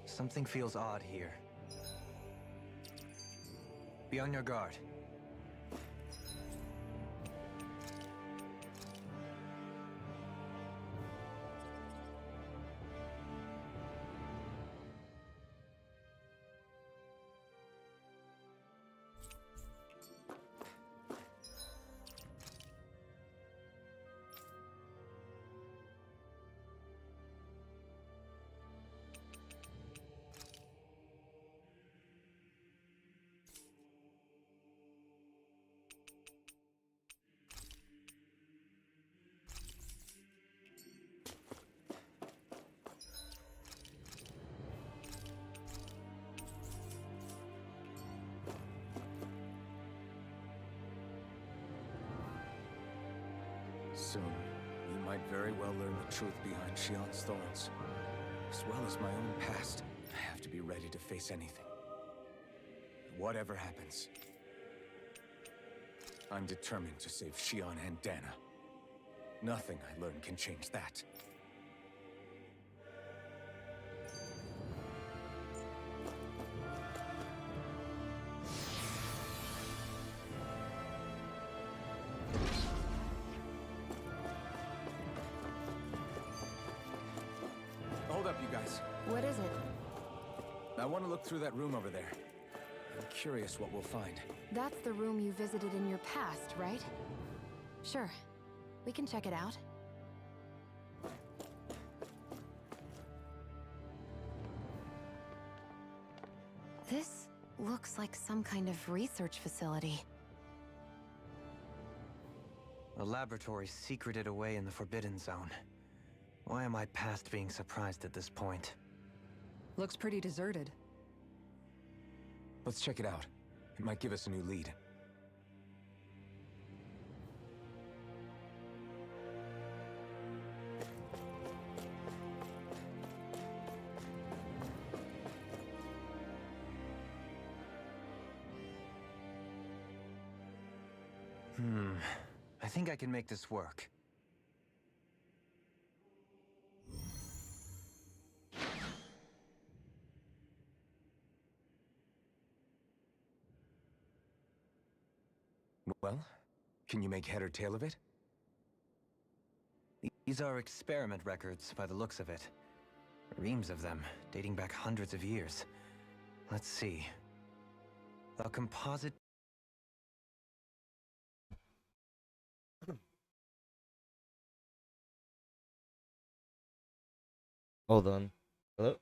Something feels odd here. Be on your guard. Soon, we might very well learn the truth behind Shionne's thorns. As well as my own past, I have to be ready to face anything. Whatever happens, I'm determined to save Shionne and Dana. Nothing I learn can change that. Hold up, you guys. What is it? I want to look through that room over there. I'm curious what we'll find. That's the room you visited in your past, right? Sure. We can check it out. This looks like some kind of research facility. A laboratory secreted away in the Forbidden Zone. Why am I past being surprised at this point? Looks pretty deserted. Let's check it out. It might give us a new lead. I think I can make this work. Well, can you make head or tail of it? These are experiment records by the looks of it. Reams of them, dating back hundreds of years. Let's see. A composite... Hold on. Hello?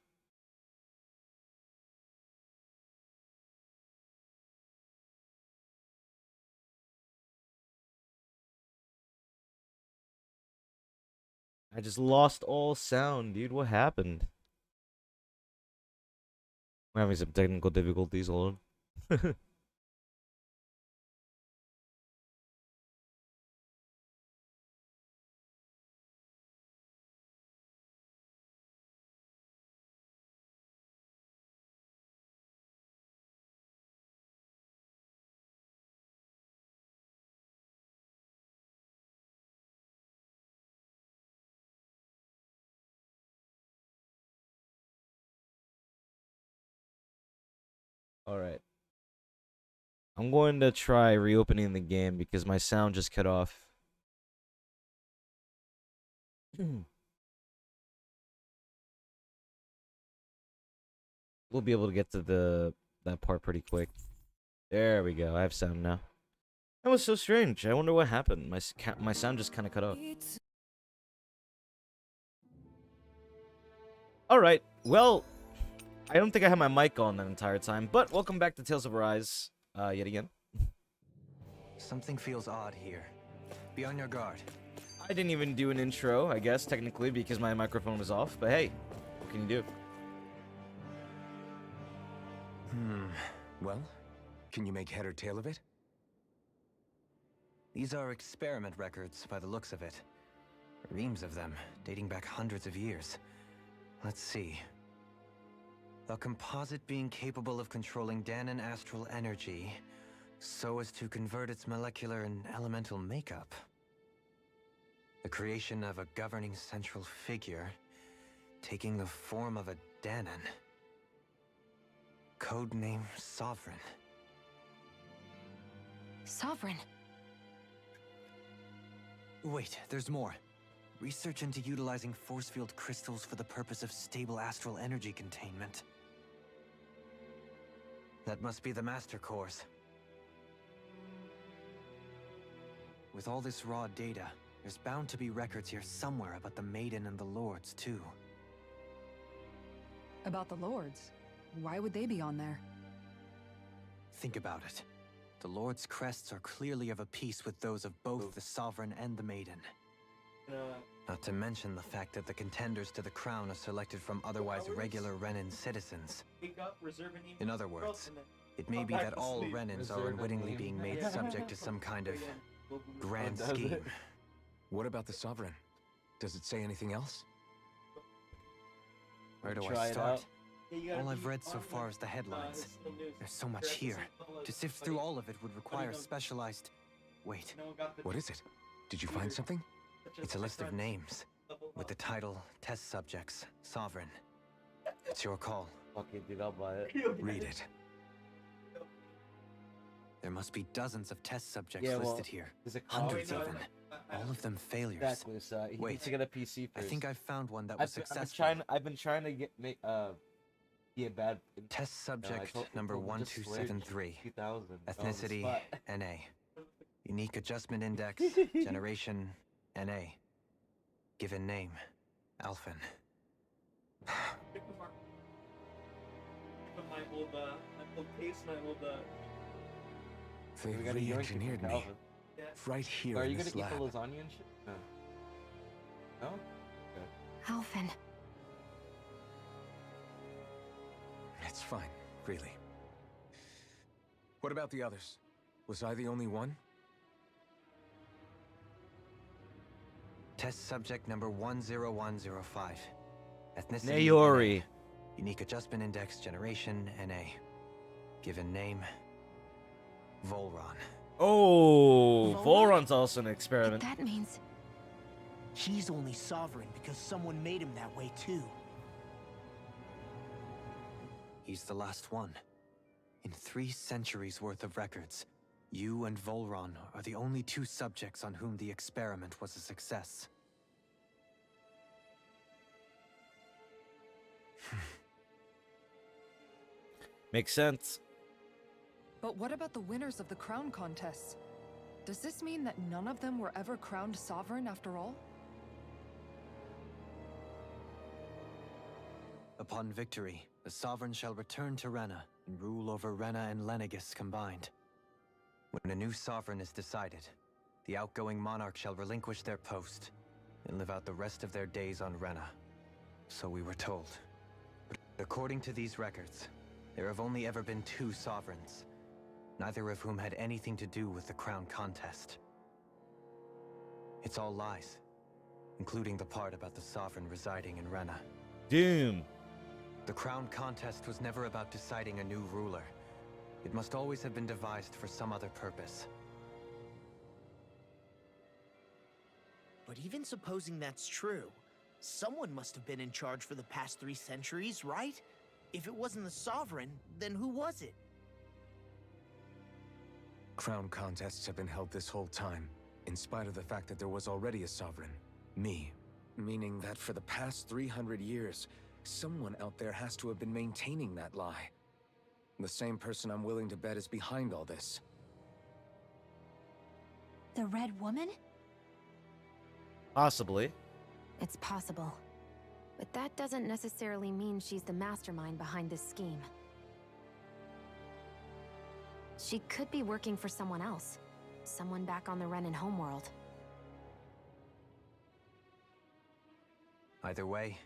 I just lost all sound, dude. What happened? We're having some technical difficulties. Hold on. Alright. I'm going to try reopening the game because my sound just cut off. We'll be able to get to that part pretty quick. There we go. I have sound now. That was so strange. I wonder what happened. My sound just kind of cut off. Alright. Well, I don't think I had my mic on that entire time, but welcome back to Tales of Arise, yet again. Something feels odd here. Be on your guard. I didn't even do an intro, I guess, technically, because my microphone was off, but hey, what can you do? Well, can you make head or tail of it? These are experiment records by the looks of it. Reams of them, dating back hundreds of years. Let's see. A composite being capable of controlling Dahnan astral energy so as to convert its molecular and elemental makeup. The creation of a governing central figure taking the form of a Dahnan. Codename Sovereign. Sovereign. Wait, there's more. Research into utilizing force field crystals for the purpose of stable astral energy containment. That must be the Master Cores. With all this raw data, there's bound to be records here somewhere about the Maiden and the Lords, too. About the Lords? Why would they be on there? Think about it. The Lord's crests are clearly of a piece with those of both the Sovereign and the Maiden. Not to mention the fact that the contenders to the crown are selected from otherwise regular Renan citizens. In other words, it may be that all Renans are unwittingly being made subject to some kind of grand scheme. What about the Sovereign? Does it say anything else? Where do I start? All I've read so far is the headlines. There's so much here. To sift through all of it would require specialized... Wait, What is it? Did you find something? it's a list of names, with the title Test Subjects, Sovereign. It's your call. Okay, dude, I'll buy it. Read it. There must be dozens of test subjects Yeah, well, listed here. Is it Hundreds even. All of them failures. Exactly. So he Wait, needs to get a PC I first. think I found one that was successful. I've been trying to be a bad. Test subject number 1273. 2000. Ethnicity, NA. Unique Adjustment Index, Generation, NA. Given name, Alphen. They We got a yoink re-engineered me. Calvin. Right here Are in you gonna this eat lab. the lasagna and shit? No. No? Alphen. It's fine, really. What about the others? Was I the only one? Test subject number 10105. Ethnicity, Naori. NA. Unique Adjustment Index, Generation, NA. Given name, Volron. Oh, Volron? Volron's also an But experiment. that means... He's only sovereign because someone made him that way too. He's the last one. In 3 centuries worth of records, you and Volron are the only 2 subjects on whom the experiment was a success. Makes sense. But what about the winners of the crown contests? Does this mean that none of them were ever crowned sovereign after all? Upon victory, the Sovereign shall return to Rena and rule over Rena and Lenegis combined. When a new Sovereign is decided, the outgoing monarch shall relinquish their post and live out the rest of their days on Rena. So we were told. But according to these records, there have only ever been 2 Sovereigns, neither of whom had anything to do with the crown contest. It's all lies, including the part about the Sovereign residing in Rena. Doom. The crown contest was never about deciding a new ruler. It must always have been devised for some other purpose. But even supposing that's true, someone must have been in charge for the past 3 centuries, right? If it wasn't the Sovereign, then who was it? Crown contests have been held this whole time, in spite of the fact that there was already a Sovereign. Me. Meaning that for the past 300 years, someone out there has to have been maintaining that lie. The same person I'm willing to bet is behind all this. The Red Woman? Possibly. It's possible. But that doesn't necessarily mean she's the mastermind behind this scheme. She could be working for someone else. Someone back on the Renan homeworld. Either way,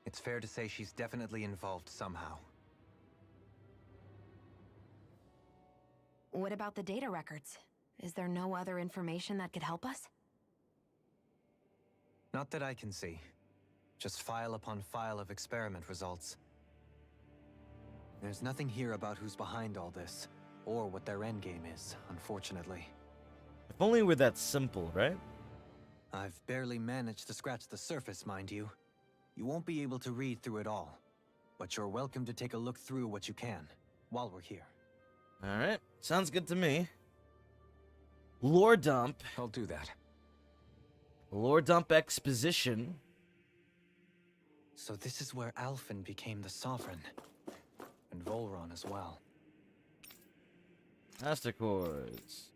it's fair to say she's definitely involved somehow. What about the data records? Is there no other information that could help us? Not that I can see. Just file upon file of experiment results. There's nothing here about who's behind all this, or what their endgame is, unfortunately. If only we're that simple, right? I've barely managed to scratch the surface, mind you. You won't be able to read through it all, but you're welcome to take a look through what you can, while we're here. Alright, sounds good to me. Lore dump. I'll do that. Lore dump exposition. So this is where Alphen became the Sovereign. And Volron as well. Master cores.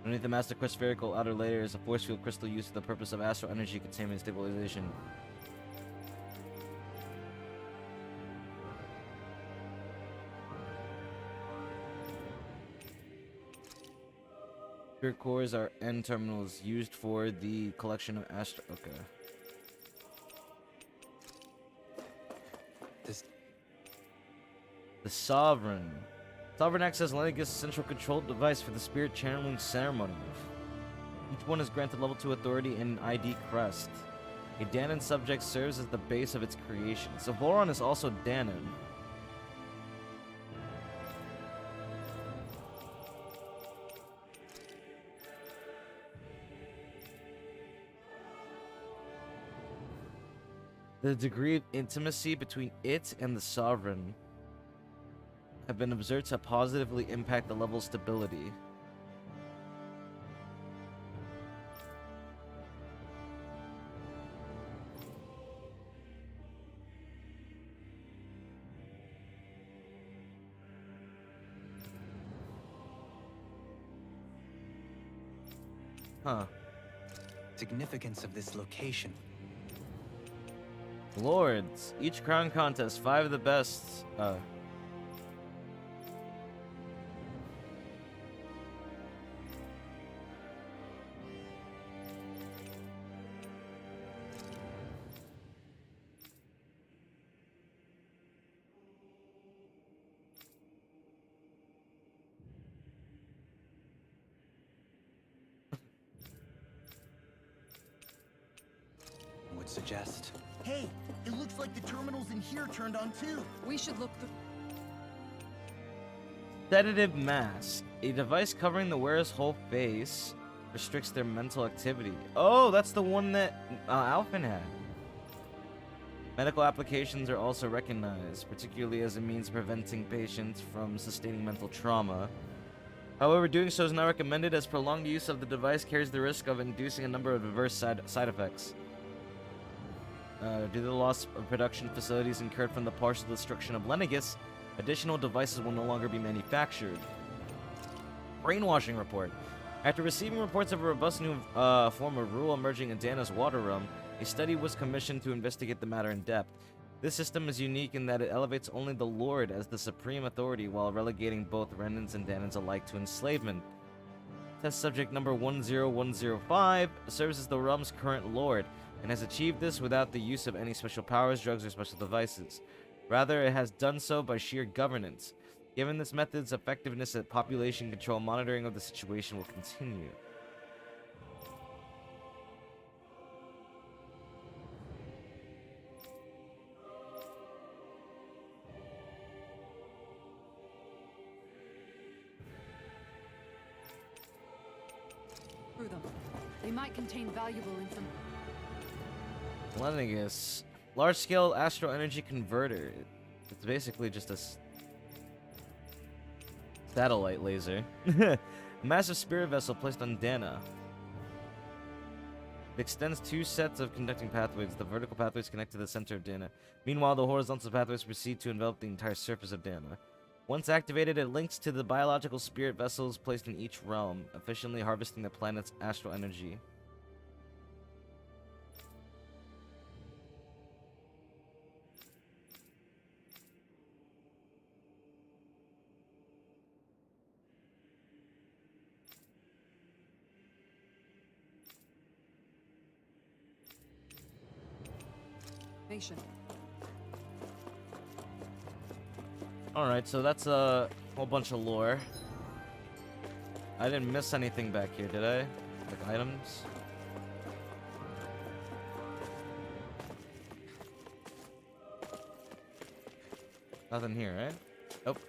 Underneath the Master Core spherical outer layer is a force field crystal used for the purpose of astral energy containment and stabilization. Spirit cores are end terminals used for the collection of astral. Okay. The Sovereign. Sovereign acts as Lenegis' central control device for the spirit channeling ceremony. Each one is granted level 2 authority and an ID crest. A Dahnan subject serves as the base of its creation. So Volron is also Dahnan. The degree of intimacy between it and the Sovereign have been observed to positively impact the level's stability. Huh. Significance of this location. Lords. Each crown contest, 5 of the best. Would suggest. Hey, it looks like the terminals in here turned on too. We should look the. Sedative mask. A device covering the wearer's whole face restricts their mental activity. Oh, that's the one that Alphen had. Medical applications are also recognized, particularly as a means of preventing patients from sustaining mental trauma. However, doing so is not recommended as prolonged use of the device carries the risk of inducing a number of adverse side effects. Due to the loss of production facilities incurred from the partial destruction of Lenegis, additional devices will no longer be manufactured. Brainwashing report. After receiving reports of a robust new form of rule emerging in Dahna's water realm, a study was commissioned to investigate the matter in depth. This system is unique in that it elevates only the Lord as the supreme authority while relegating both Renans and Dahnans alike to enslavement. Test subject number 10105 serves as the realm's current Lord, and has achieved this without the use of any special powers, drugs, or special devices. Rather, it has done so by sheer governance. Given this method's effectiveness at population control, monitoring of the situation will continue. Through them. They might contain valuable information. Lenegis. Large-scale astral energy converter. It's basically just a satellite laser. A massive spirit vessel placed on Dahna. It extends 2 sets of conducting pathways. The vertical pathways connect to the center of Dahna. Meanwhile, the horizontal pathways proceed to envelop the entire surface of Dahna. Once activated, it links to the biological spirit vessels placed in each realm, efficiently harvesting the planet's astral energy. Alright, so that's a whole bunch of lore. I didn't miss anything back here, did I? Like items? Nothing here, right? Nope.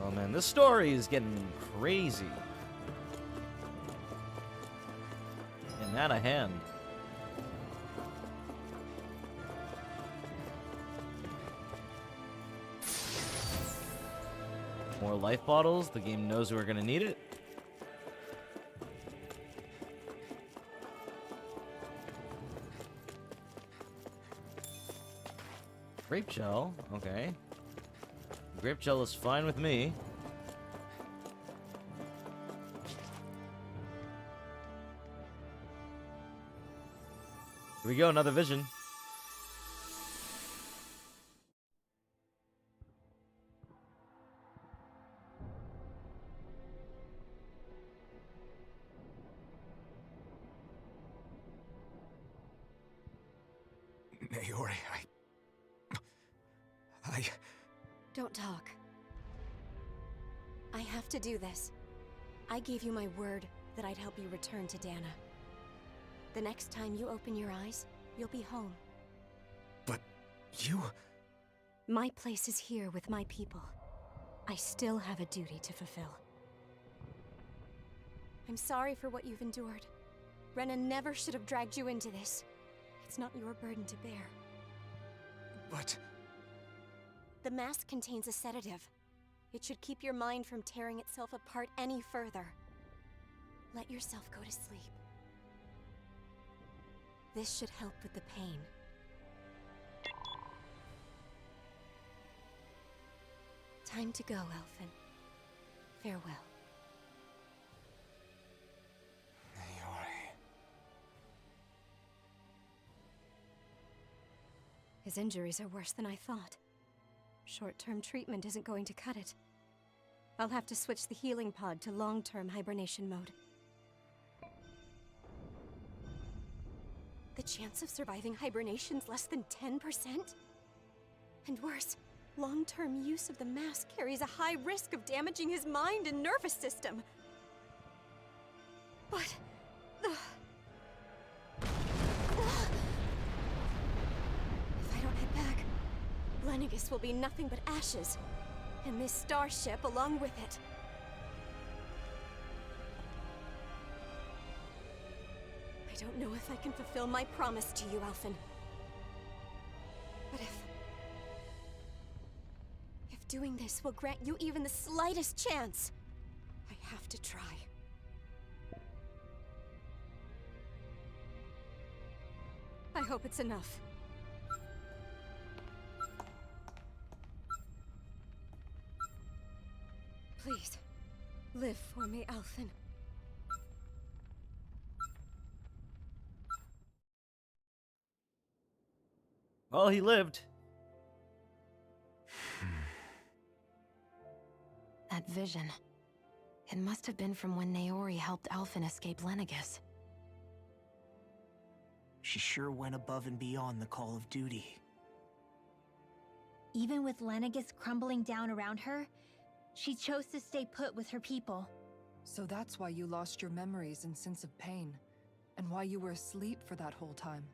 Oh man, this story is getting crazy. And out of hand. More life bottles. The game knows we're gonna need it. Grape gel. Okay. Grape gel is fine with me. Here we go, another vision. Naori, Don't talk. I have to do this. I gave you my word that I'd help you return to Dana. The next time you open your eyes, you'll be home. But you... My place is here with my people. I still have a duty to fulfill. I'm sorry for what you've endured. Rena never should have dragged you into this. It's not your burden to bear. But... The mask contains a sedative. It should keep your mind from tearing itself apart any further. Let yourself go to sleep. This should help with the pain. Time to go, Elfin. Farewell. Naori... His injuries are worse than I thought. Short-term treatment isn't going to cut it. I'll have to switch the healing pod to long-term hibernation mode. The chance of surviving hibernation's less than 10%? And worse, long-term use of the mask carries a high risk of damaging his mind and nervous system. But... If I don't head back, Lenegis will be nothing but ashes, and this starship along with it. I don't know if I can fulfill my promise to you, Elfin. But if doing this will grant you even the slightest chance, I have to try. I hope it's enough. Please, live for me, Elfin. Well, he lived. That vision. It must have been from when Naori helped Elfin escape Lenegis. She sure went above and beyond the call of duty. Even with Lenegis crumbling down around her, she chose to stay put with her people. So that's why you lost your memories and sense of pain, and why you were asleep for that whole time.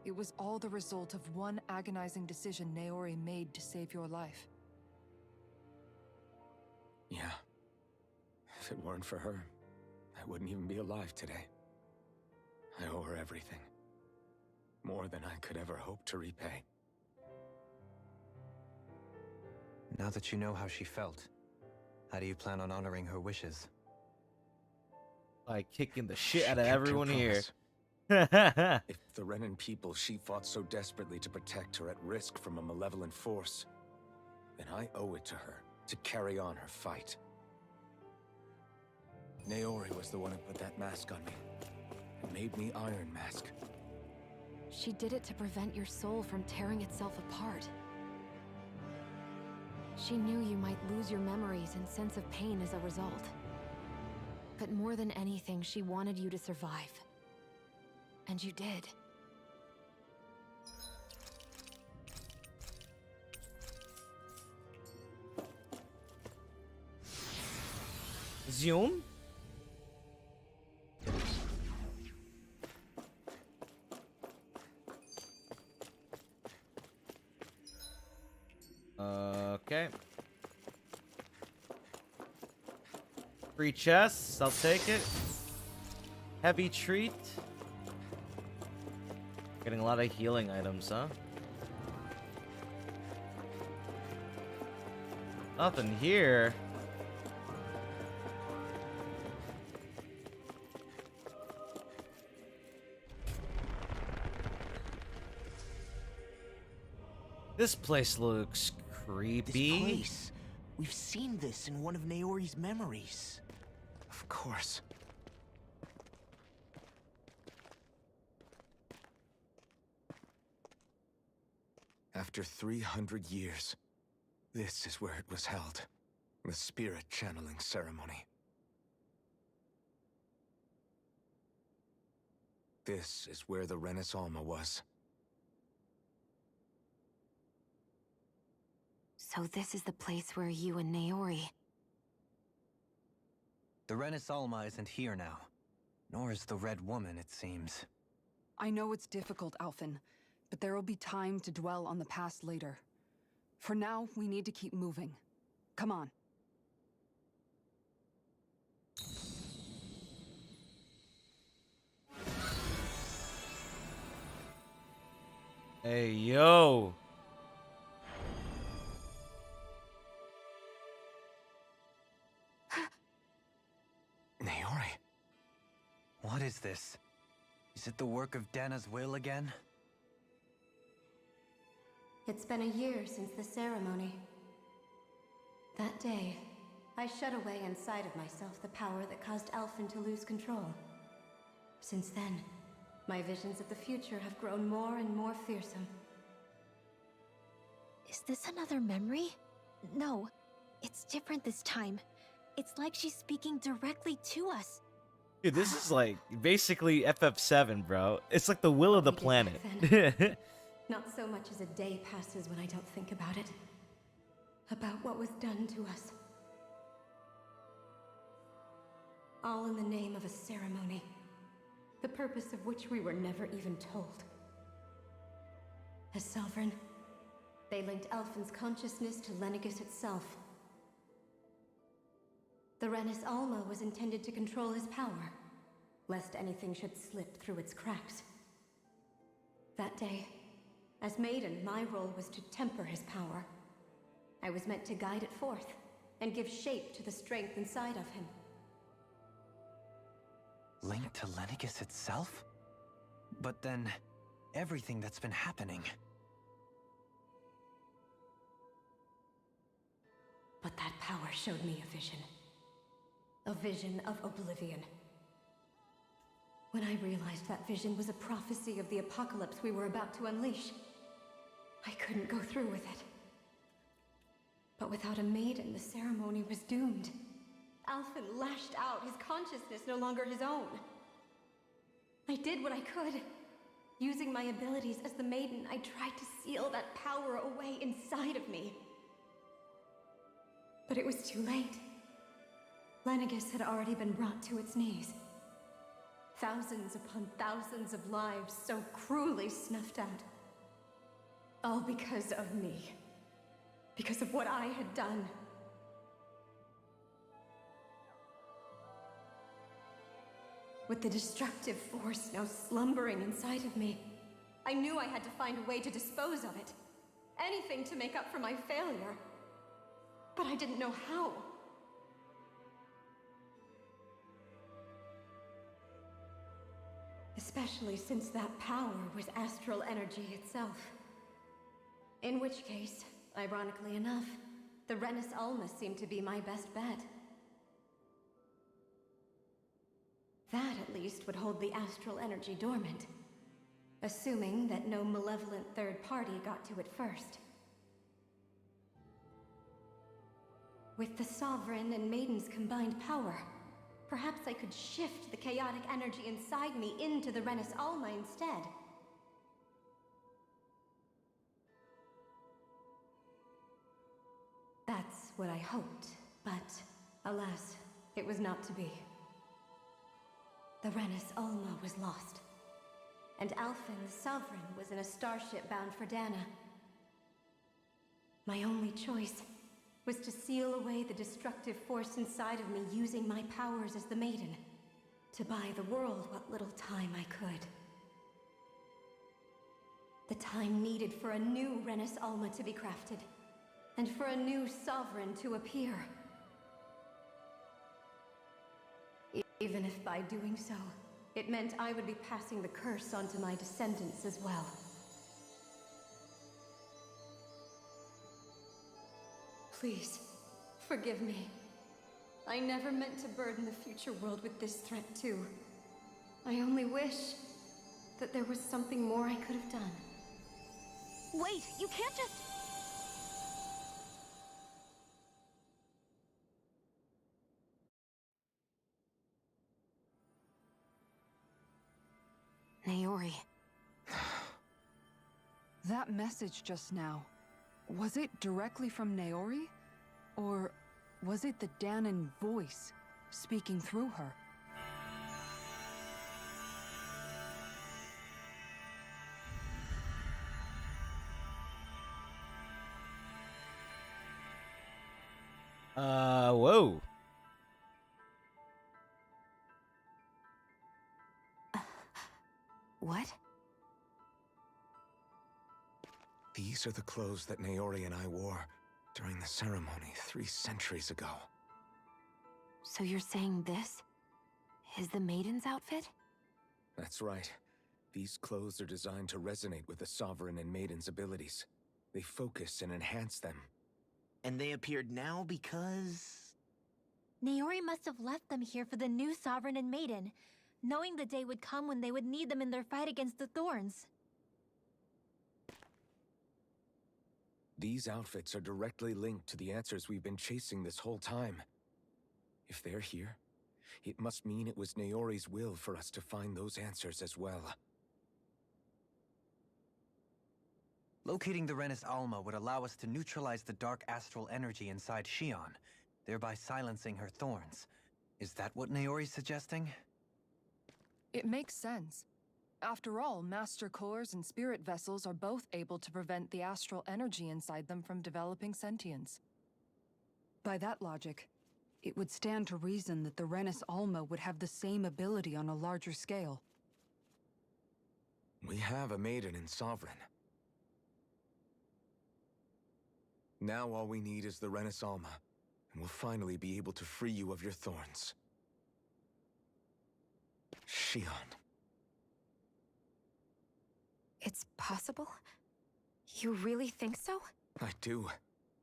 It was all the result of one agonizing decision Naori made to save your life. Yeah. If it weren't for her, I wouldn't even be alive today. I owe her everything. More than I could ever hope to repay. Now that you know how she felt, how do you plan on honoring her wishes? By kicking the shit She out of kept her everyone here. promise. If the Renan people she fought so desperately to protect are at risk from a malevolent force, then I owe it to her to carry on her fight. Naori was the one who put that mask on me, and made me Iron Mask. She did it to prevent your soul from tearing itself apart. She knew you might lose your memories and sense of pain as a result. But more than anything, she wanted you to survive. And you did. Zoom? Okay. Free chests, I'll take it. Heavy treat. Getting a lot of healing items, huh? Nothing here. This place looks creepy. This place. We've seen this in one of Naori's memories. Of course. After 300 years, this is where it was held. The spirit channeling ceremony. This is where the Renis Alma was. So this is the place where you and Naori... The Renis Alma isn't here now. Nor is the Red Woman, it seems. I know it's difficult, Alphen, but there will be time to dwell on the past later. For now, we need to keep moving. Come on. Hey, yo. Naori. What is this? Is it the work of Dana's will again? It's been a year since the ceremony. That day, I shut away inside of myself the power that caused Alphen to lose control. Since then, my visions of the future have grown more and more fearsome. Is this another memory? No, it's different this time. It's like she's speaking directly to us. Dude, this is like basically FF7, bro. It's like the will of the We did planet. back then. Not so much as a day passes when I don't think about it. About what was done to us. All in the name of a ceremony. The purpose of which we were never even told. As Sovereign, they linked Alphen's consciousness to Lenegis itself. The Renis Alma was intended to control his power, lest anything should slip through its cracks. That day, as Maiden, my role was to temper his power. I was meant to guide it forth, and give shape to the strength inside of him. Linked to Lenegis itself? But then, everything that's been happening... But that power showed me a vision. A vision of oblivion. When I realized that vision was a prophecy of the apocalypse we were about to unleash, I couldn't go through with it. But without a maiden, the ceremony was doomed. Alphen lashed out, his consciousness no longer his own. I did what I could. Using my abilities as the maiden, I tried to seal that power away inside of me. But it was too late. Lenegis had already been brought to its knees. Thousands upon thousands of lives so cruelly snuffed out. All because of me. Because of what I had done. With the destructive force now slumbering inside of me, I knew I had to find a way to dispose of it. Anything to make up for my failure. But I didn't know how. Especially since that power was astral energy itself. In which case, ironically enough, the Renis Alma seemed to be my best bet. That, at least, would hold the astral energy dormant. Assuming that no malevolent third party got to it first. With the Sovereign and Maiden's combined power, perhaps I could shift the chaotic energy inside me into the Renis Alma instead. That's what I hoped, but alas, it was not to be. The Renis Alma was lost, and Alphen the Sovereign was in a starship bound for Dana. My only choice was to seal away the destructive force inside of me using my powers as the Maiden, to buy the world what little time I could. The time needed for a new Renis Alma to be crafted, and for a new sovereign to appear. Even if by doing so, it meant I would be passing the curse on to my descendants as well. Please, forgive me. I never meant to burden the future world with this threat too. I only wish that there was something more I could have done. Wait, you can't just... Naori. That message just now, was it directly from Naori? Or was it the Dahnan voice speaking through her? Whoa. What? These are the clothes that Naori and I wore during the ceremony 3 centuries ago. So you're saying this is the Maiden's outfit? That's right. These clothes are designed to resonate with the Sovereign and Maiden's abilities. They focus and enhance them. And they appeared now because... Naori must have left them here for the new Sovereign and Maiden, knowing the day would come when they would need them in their fight against the Thorns. These outfits are directly linked to the answers we've been chasing this whole time. If they're here, it must mean it was Naori's will for us to find those answers as well. Locating the Renis Alma would allow us to neutralize the dark astral energy inside Shion, thereby silencing her thorns. Is that what Naori's suggesting? It makes sense. After all, Master Cores and Spirit Vessels are both able to prevent the astral energy inside them from developing sentience. By that logic, it would stand to reason that the Renis Alma would have the same ability on a larger scale. We have a Maiden and Sovereign. Now all we need is the Renis Alma, and we'll finally be able to free you of your thorns. Shion. It's possible? You really think so? I do.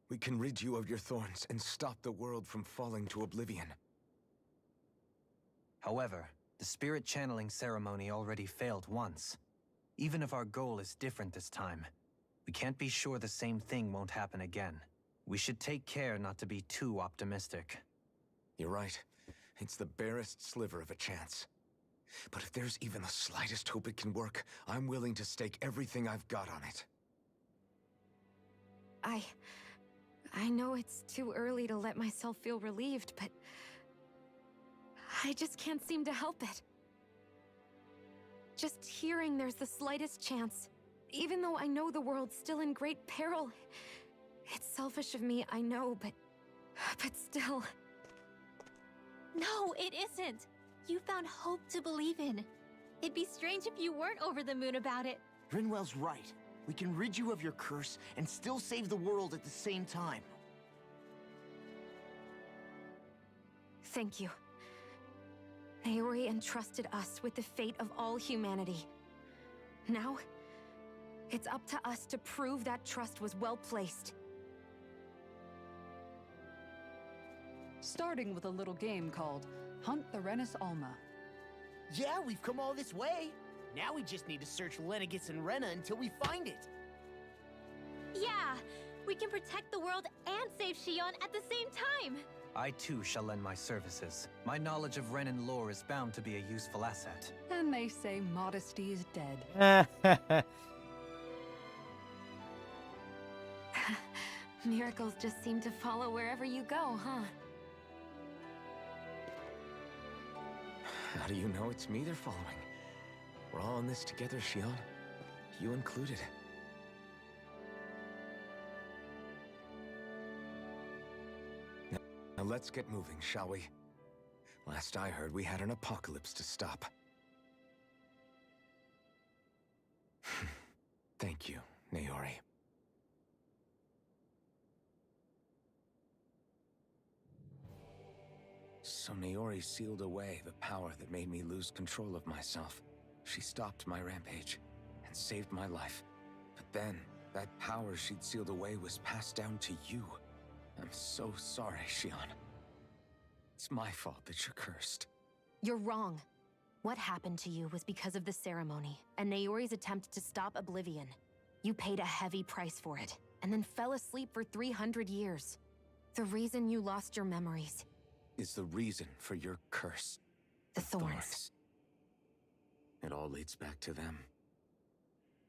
We can rid you of your thorns and stop the world from falling to oblivion. However, the spirit channeling ceremony already failed once. Even if our goal is different this time, we can't be sure the same thing won't happen again. We should take care not to be too optimistic. You're right. It's the barest sliver of a chance. But if there's even the slightest hope it can work, I'm willing to stake everything I've got on it. I know it's too early to let myself feel relieved, but... I just can't seem to help it. Just hearing there's the slightest chance, even though I know the world's still in great peril. It's selfish of me, I know, but still... No, it isn't! You found hope to believe in. It'd be strange if you weren't over the moon about it. Rinwell's right. We can rid you of your curse and still save the world at the same time. Thank you. Naori entrusted us with the fate of all humanity. Now, it's up to us to prove that trust was well placed. Starting with a little game called Hunt the Renis Alma. Yeah, we've come all this way. Now we just need to search Lenegis and Rena until we find it. Yeah, we can protect the world and save Shion at the same time. I too shall lend my services. My knowledge of Renan lore is bound to be a useful asset. And they say modesty is dead. Miracles just seem to follow wherever you go, huh? How do you know it's me they're following? We're all in this together, Shion. You included. let's get moving, shall we? Last I heard, we had an apocalypse to stop. Thank you, Naori. So Naori sealed away the power that made me lose control of myself. She stopped my rampage and saved my life. But then, that power she'd sealed away was passed down to you. I'm so sorry, Shion. It's my fault that you're cursed. You're wrong. What happened to you was because of the ceremony and Naori's attempt to stop Oblivion. You paid a heavy price for it, and then fell asleep for 300 years. The reason you lost your memories. Is the reason for your curse. The thorns. It all leads back to them.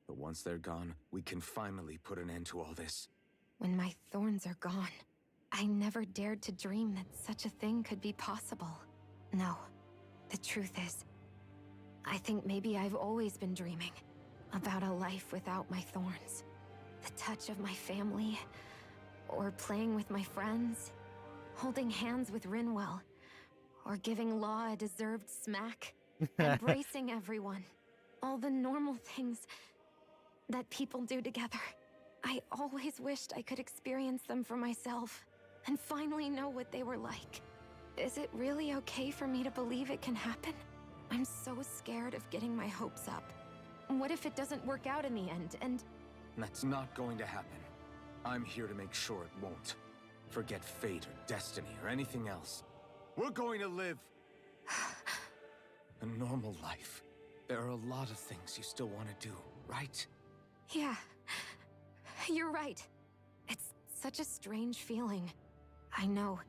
But once they're gone, we can finally put an end to all this. When my thorns are gone, I never dared to dream that such a thing could be possible. No, the truth is, I think maybe I've always been dreaming about a life without my thorns. The touch of my family, or playing with my friends, holding hands with Rinwell, or giving Law a deserved smack, embracing everyone. All the normal things that people do together. I always wished I could experience them for myself, and finally know what they were like. Is it really okay for me to believe it can happen? I'm so scared of getting my hopes up. What if it doesn't work out in the end, and... That's not going to happen. I'm here to make sure it won't. Forget fate or destiny or anything else. We're going to live a normal life. There are a lot of things you still want to do, right? Yeah, you're right. It's such a strange feeling. I know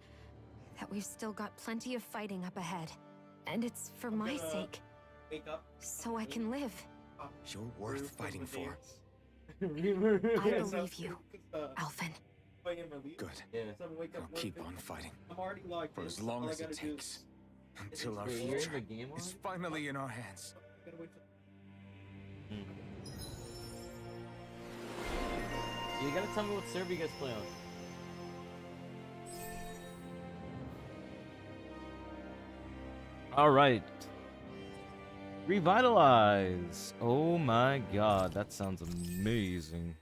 that we've still got plenty of fighting up ahead. And it's for my sake. So I can live. You're worth fighting for. I believe you, Alphen. Good. I'll keep on fighting. For as long as it takes. Until our future is finally in our hands. You gotta tell me what server you guys play on. Alright. Revitalize! Oh my god, that sounds amazing.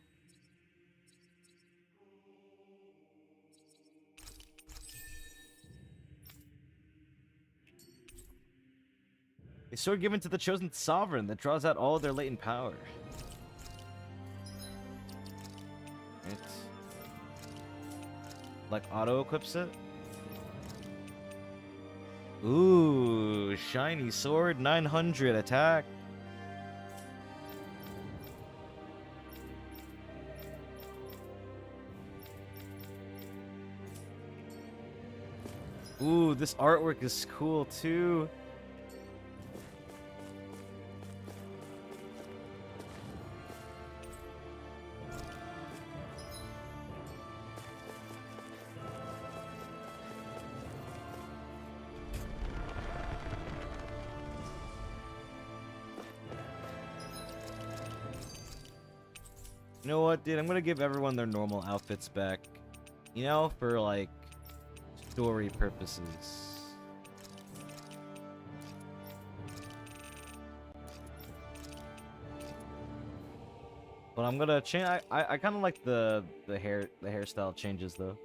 A sword given to the chosen sovereign that draws out all their latent power. Right. Like auto-equips it? Ooh, shiny sword, 900 attack. Ooh, this artwork is cool too. You know what, dude? I'm gonna give everyone their normal outfits back. You know, for like story purposes. But I'm gonna change. I kind of like the hairstyle changes though.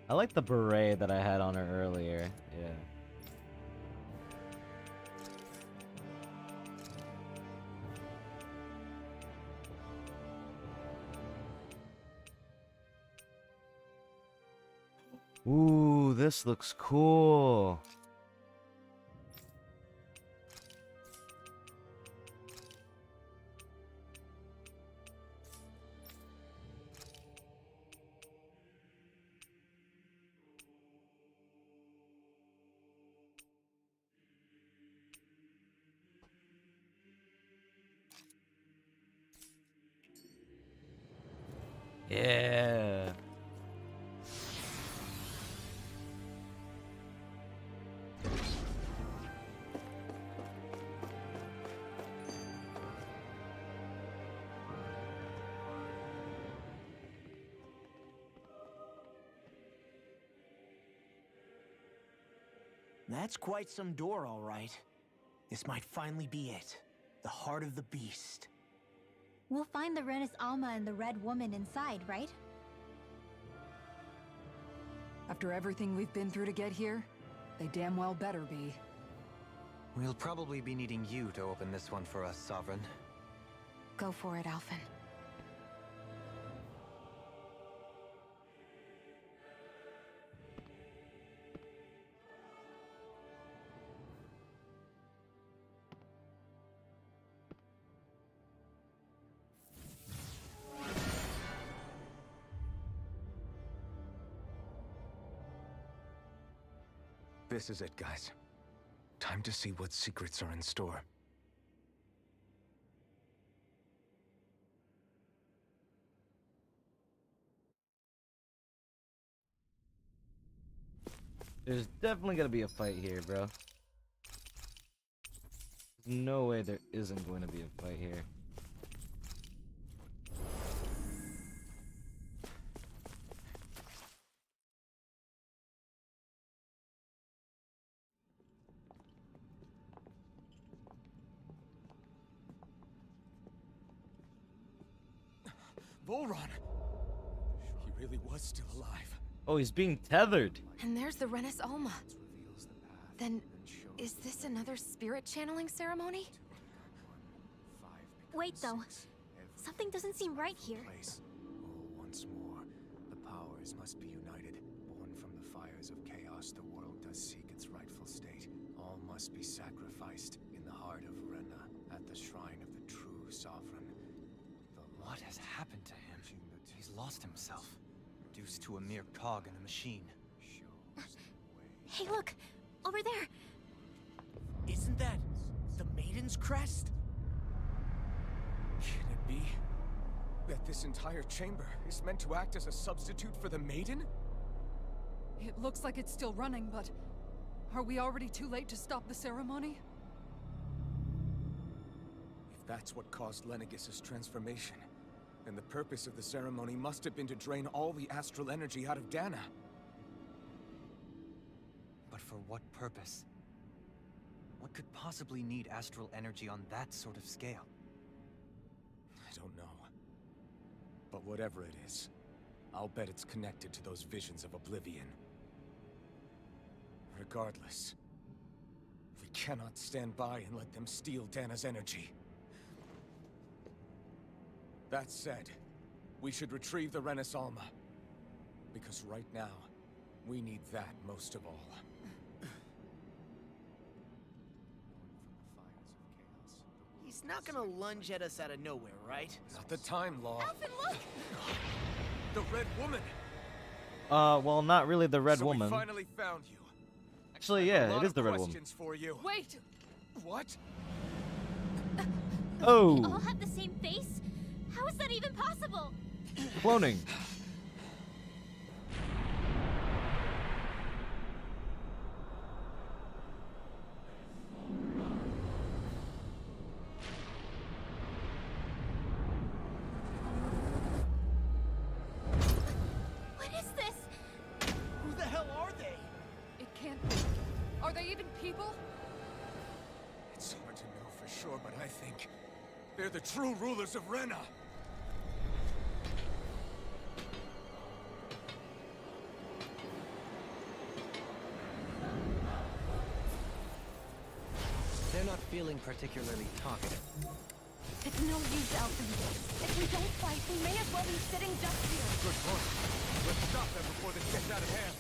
I like the beret that I had on her earlier. Yeah. Ooh, this looks cool. Yeah. That's quite some door, all right. This might finally be it. The heart of the beast. We'll find the Renis Alma and the Red Woman inside, right? After everything we've been through to get here, they damn well better be. We'll probably be needing you to open this one for us, Sovereign. Go for it, Alphen. This is it, guys. Time to see what secrets are in store. There's definitely gonna be a fight here, bro. There's no way there isn't going to be a fight here. Volron! He really was still alive. Oh, he's being tethered. And there's the Renis Alma. Then, is this another spirit channeling ceremony? Wait, though. Something doesn't seem right here. Once more, the powers must be united. Born from the fires of chaos, the world does seek its rightful state. All must be sacrificed in the heart of Rena, at the shrine of the true sovereign. What has happened to him? He's lost himself. Reduced to a mere cog in a machine. Hey, look! Over there! Isn't that the Maiden's crest? Can it be that this entire chamber is meant to act as a substitute for the Maiden? It looks like it's still running, but are we already too late to stop the ceremony? If that's what caused Lenegis' transformation, then the purpose of the ceremony must have been to drain all the astral energy out of Dana. But for what purpose? What could possibly need astral energy on that sort of scale? I don't know. But whatever it is, I'll bet it's connected to those visions of oblivion. Regardless, we cannot stand by and let them steal Dana's energy. That said, we should retrieve the Renis Alma. Because right now, we need that most of all. He's not gonna lunge at us out of nowhere, right? Not the time, Law. Alphen, look! The Red Woman! Well, not really the Red So Woman. we finally found you. Actually, I have a yeah, lot it is of the Red Woman. questions for you. Wait! What? Oh, All have the same face? How is that even possible? cloning. What is this? Who the hell are they? It can't be. Are they even people? It's hard to know for sure, but I think they're the true rulers of Rena. They're not feeling particularly talkative. It's no use, Alphen. If we don't fight, we may as well be sitting ducks here. Good point. Let's stop them before this gets out of hand.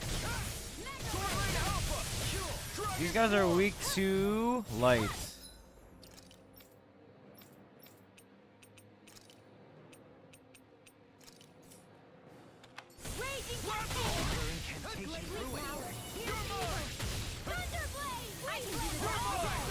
These guys are weak to light. Raging Incantation ruined. Thunderblade! I can do this!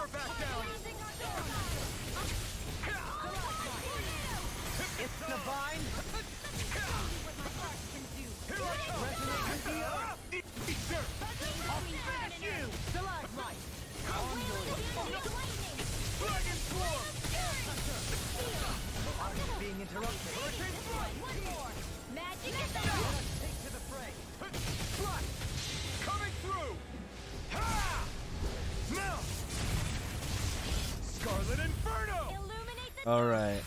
Never back down! It's the bind! Here I come! Resonate with the earth! Sir! I'll finish you! Stalagmite! Dragon Swarm! Art's being interrupted. Magic Take to the fray. Flash! Coming through! Ha! Now! Scarlet Inferno! Illuminate the All right.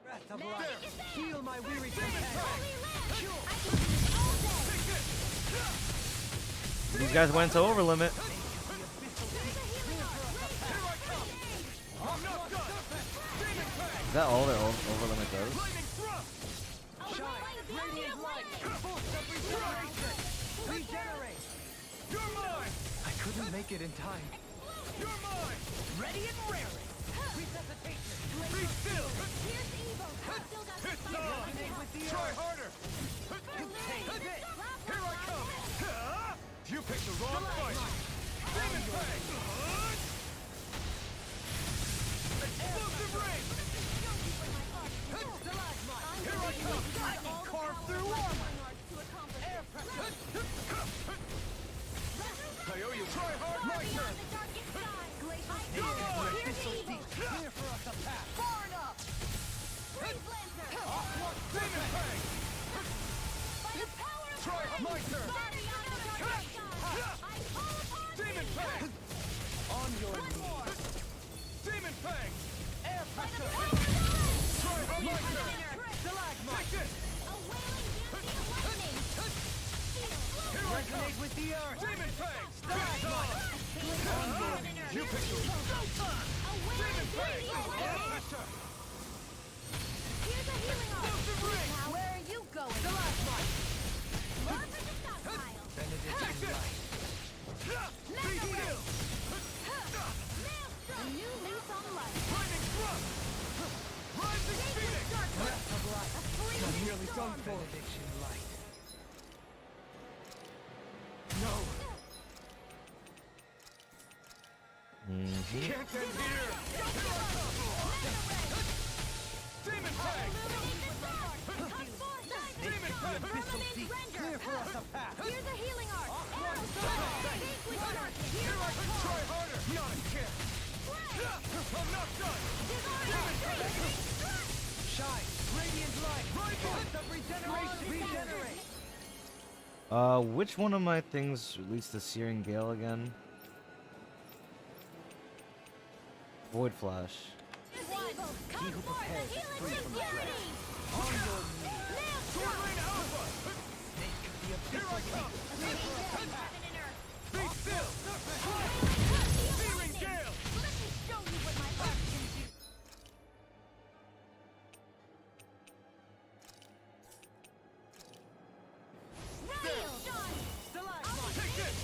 Breath of life. Heal my weary companion. Holy Land! I can do this all day! These guys went to over limit. I'm not done! Demon Fang! Is that all their over limit does? Lightning Thrust! Radiant light. Force of regeneration. Regenerate. You're mine! I couldn't make it in time. You're mine! Ready and raring. Resuscitation. Be still! Here's evil! Still got It's the on! Resonate with the Try earth. harder! Take this. Here I come! Ha! You picked the wrong fight! Demon Fang! Explosive Ring! Here I come! I can carve through armor. Air pressure. I owe you! Try hard! My turn! Here's evil. Clear for us a path. Far enough. Demon Fang! Try hard! My turn! Demon Fang! On your knees. Demon Fang! Air pressure. Try hard! My turn! Stalagmite. Take this! Resonate with the earth. Demon Fang! It's on! You picked the Demon Fang! Air pressure! Explosive Ring! Where are you going? Stalagmite. Look at the stockpile! Benediction light. Be still! A new lease on life! Lightning Thrust! Rising Phoenix! Breath of life. A fleeting I'm nearly storm. done for. Benediction light. No. Can't end here! Demon Fang! Demon Fang! Abyssal deep. Clear for us a path. Here's a healing art! Here I can try harder! Not a chance! I'm not done! Demon Fang! Shine. Radiant light. Force of regeneration. Regenerate. Which one of my things released the Searing Gale again? Void Flash. He who prepares is free from dread. On your knees. Sword Lane Alpha! The Here I abyssal come! deep. Be still! Searing Gale! Let me show you what my art can do! Take this!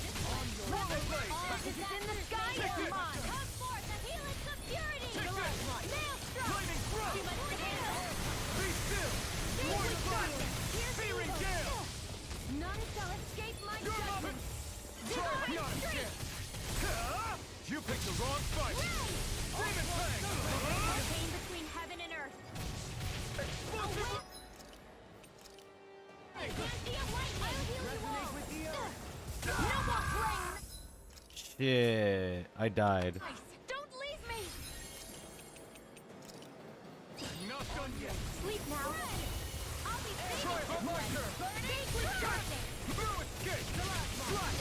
Rolling Blade! Is it in the sky? Come on! Come forth and heal its purity! Take this! Nail struck! Lightning Thrust! You must handle! Be still! Sword Blade! Searing Gale! None shall escape my Your judgment! Try not a chance! Ha! You picked the wrong fight! Demon Fang! Pain between heaven and earth! Explosive! Resonate with the earth. No more playing! Shit, I died. Don't leave me! Not done yet! Sleep now! I'll be Try hard! My turn! Big with darkness! Blue escape! Flash!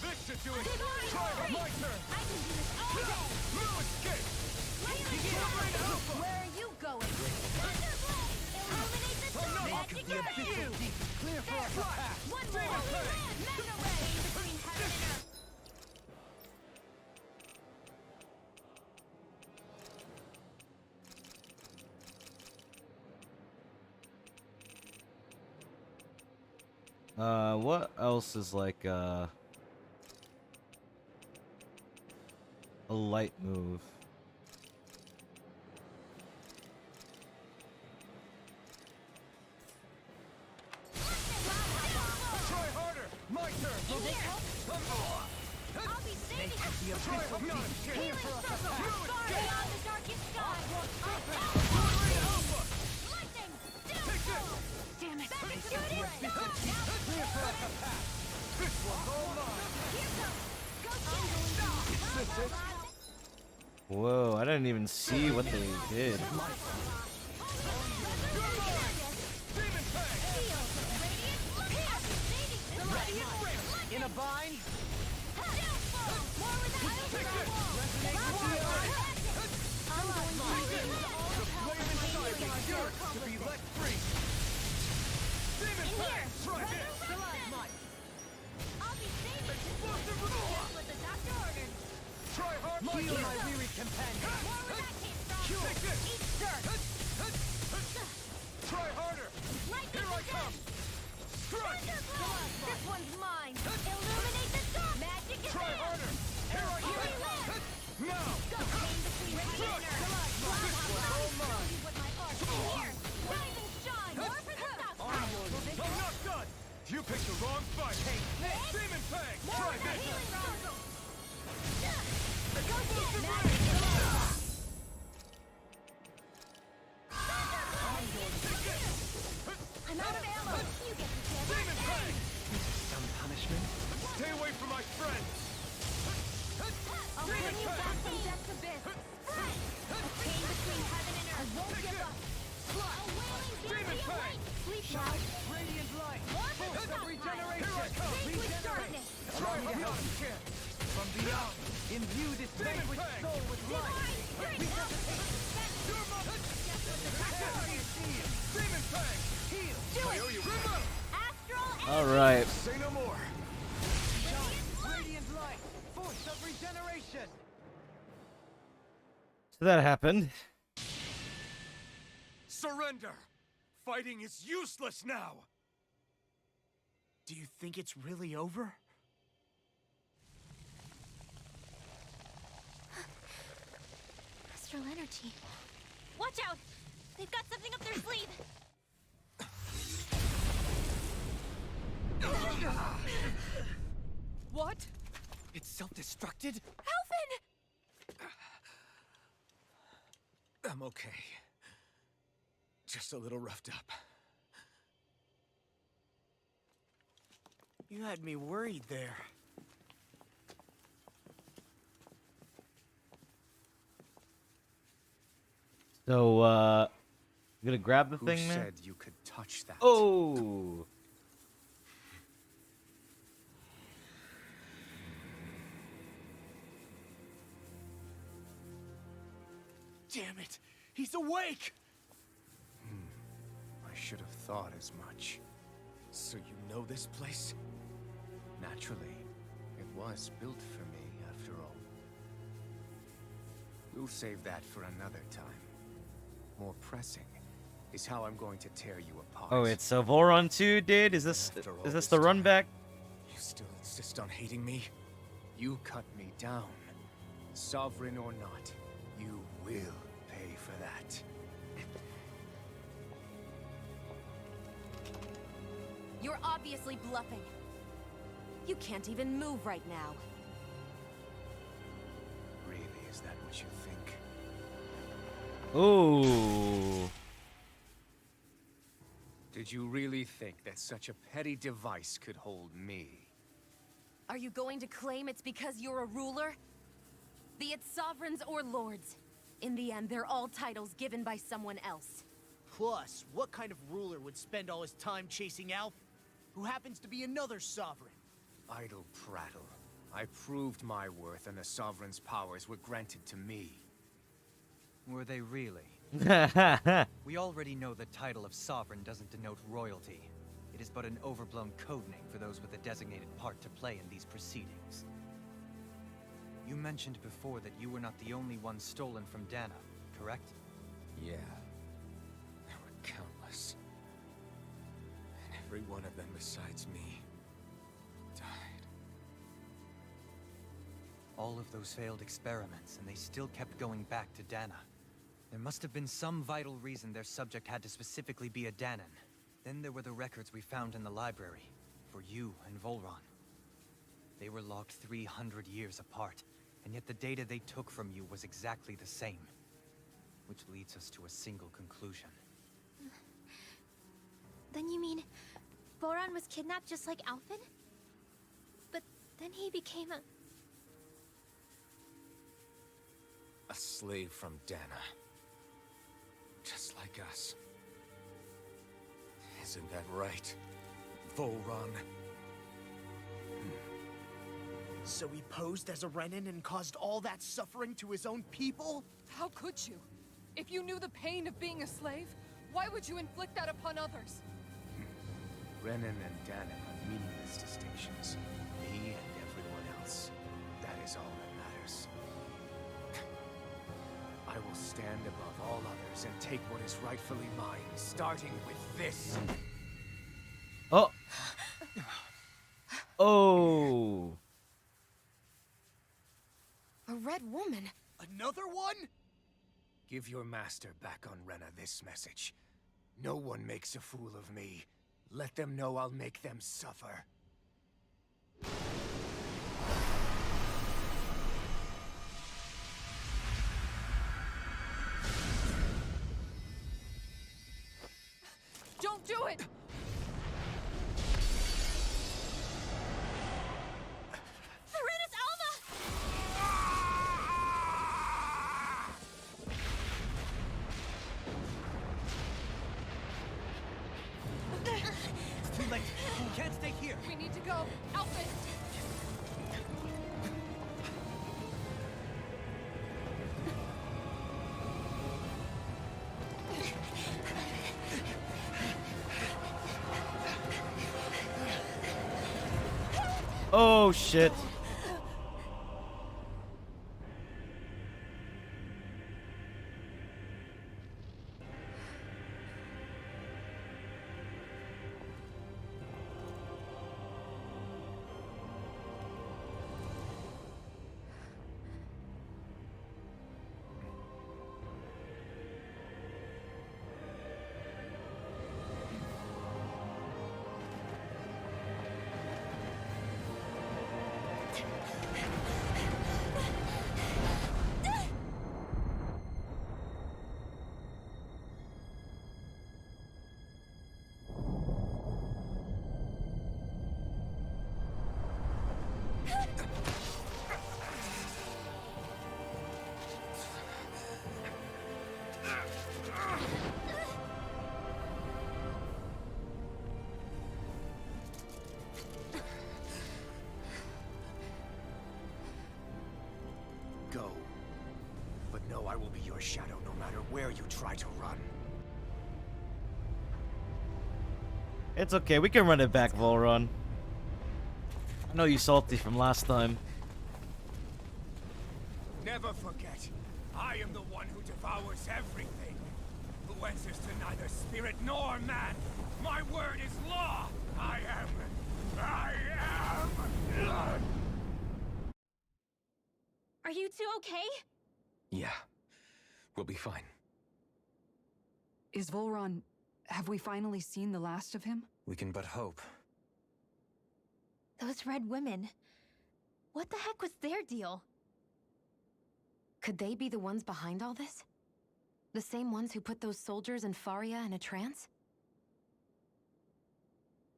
This should do it! Try hard! My turn! I can do this all day! Blue escape! Sword Lane Alpha! Where are you going? Thunderblade! Illuminate the sun! Magic The abyssal deep. Clear for us a path. One more! Holy Land! Mega Ray! Between heaven and earth! What else is like, a light move? Try harder! In here! I'll be saving you! Healing circle! Far beyond the darkest sky! Lightning! Downfall! Damn it! Shooting star! Here goes! Go Whoa, I didn't even see what they did. In a bind? To be let free. Demon Fang! Try this! I'll be saving you! Just what the doctor ordered. Try hard! Heal my weary companion! More where that came from! Take this! Eat dirt! Try harder! Lightning Here I to come! death! Strike! Thunderbolt! This one's mine! Illuminate the dark! Magic is Try there! harder! Here I Healing come! land! Now! Go pain between radiant nerves! all mine! With my art! In here! Rise and shine! More for the south side! I'm not done! You picked the wrong fight! Demon Fang! More Try with that this! healing circle! Go get magic is there! I'm out of ammo! You get the chance! Demon Fang! Some punishment? Stay away from my friends! I'll bring you back from death's abyss! Spread! A chain between heaven and earth! I won't give up! A wailing Demon beauty of Fang! light! Sleep now! Radiant light! More for the Force of south regeneration! side! Here I come! Shake with darkness! Try me to help you can! From beyond! Imbue this vanquished soul with light! Divine strength! Demon Fang! Heal! Do I it! owe you one! Astral and All right. Say no more! Radiant light! Force of regeneration! So that happened. Surrender! Fighting is useless now! Do you think it's really over? astral energy. Watch out! They've got something up their sleeve! What? It's self-destructed? Alphen! I'm okay. Just a little roughed up. You had me worried there. So, I'm gonna grab the Who thing, man. said you could touch that? Oh! Damn it! He's awake! I should have thought as much. So you know this place? Naturally. It was built for me, after all. We'll save that for another time. More pressing is how I'm going to tear you apart. Oh, it's Voron 2, dude? Is this After all is this this the run time. back? You still insist on hating me? You cut me down. Sovereign or not, you will pay for that. You're obviously bluffing. You can't even move right now. Really, is that what you think? Ooh. Did you really think that such a petty device could hold me? Are you going to claim it's because you're a ruler? Be it sovereigns or lords. In the end, they're all titles given by someone else. Plus, what kind of ruler would spend all his time chasing Alf, who happens to be another sovereign? Idle prattle. I proved my worth and the Sovereign's powers were granted to me. Were they really? We already know the title of sovereign doesn't denote royalty. It is but an overblown codename for those with a designated part to play in these proceedings. You mentioned before that you were not the only one stolen from Dana, correct? Yeah. There were countless. And every one of them besides me died. All of those failed experiments, and they still kept going back to Dana. There must have been some vital reason their subject had to specifically be a Danan. Then there were the records we found in the library, for you and Volron. They were locked 300 years apart, and yet the data they took from you was exactly the same. Which leads us to a single conclusion. Then you mean Voron was kidnapped just like Alphen? But then he became a... A slave from Dana. Just like us. Isn't that right, Voron? So he posed as a Renan and caused all that suffering to his own people? How could you? If you knew the pain of being a slave, why would you inflict that upon others? Renan and Dana are meaningless distinctions. Me and everyone else. That is all that matters. I will stand above all others and take what is rightfully mine, starting with this. Oh. Oh. A red woman. Another one? Give your master back on Rena this message. No one makes a fool of me. Let them know I'll make them suffer. Don't do it! Serenus Alma! It's too late. We can't stay here. We need to go. Alphen! Oh shit. Go. But know I will be your shadow no matter where you try to run. It's okay, we can run it back, Volron. I know you salty from last time. Never forget, I am the one who devours everything. Who answers to neither spirit nor man. My word is law. I am. Are you two okay? Yeah, we'll be fine. Is Volron... Have we finally seen the last of him? We can but hope. Those red women. What the heck was their deal? Could they be the ones behind all this? The same ones who put those soldiers in Faria in a trance?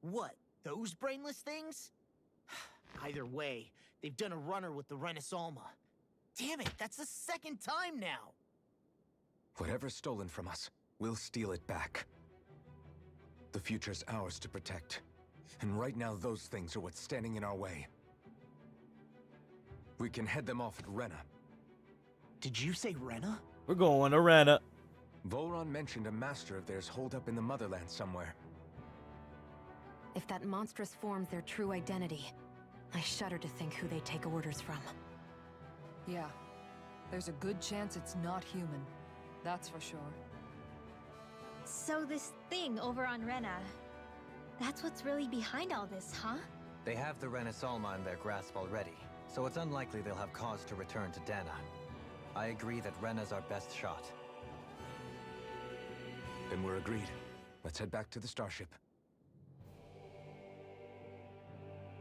What, those brainless things? Either way, they've done a runner with the Renus Alma. Damn it, that's the second time now! Whatever's stolen from us, we'll steal it back. The future's ours to protect. And right now, those things are what's standing in our way. We can head them off at Rena. Did you say Rena? We're going to Rena. Volron mentioned a master of theirs holed up in the motherland somewhere. If that monstrous form's their true identity, I shudder to think who they take orders from. Yeah. There's a good chance it's not human. That's for sure. So this thing over on Rena, that's what's really behind all this, huh? They have the Renus Alma in their grasp already, so it's unlikely they'll have cause to return to Dana. I agree that Rena's our best shot. Then we're agreed. Let's head back to the starship.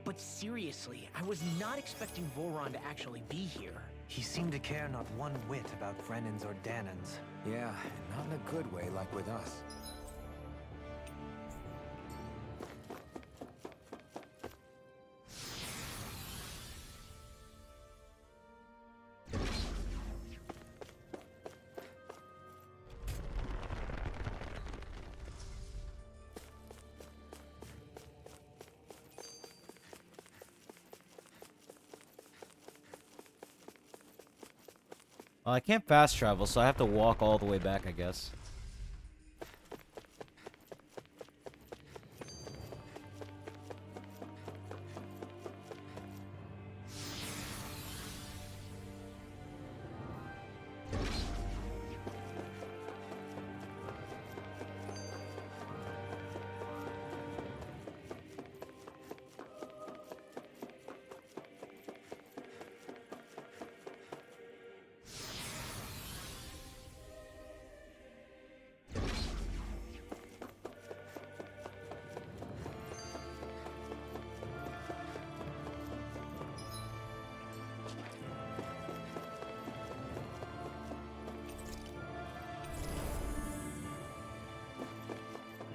But seriously, I was not expecting Voron to actually be here. He seemed to care not one whit about Brennan's or Danan's. Yeah, and not in a good way like with us. I can't fast travel, so I have to walk all the way back, I guess.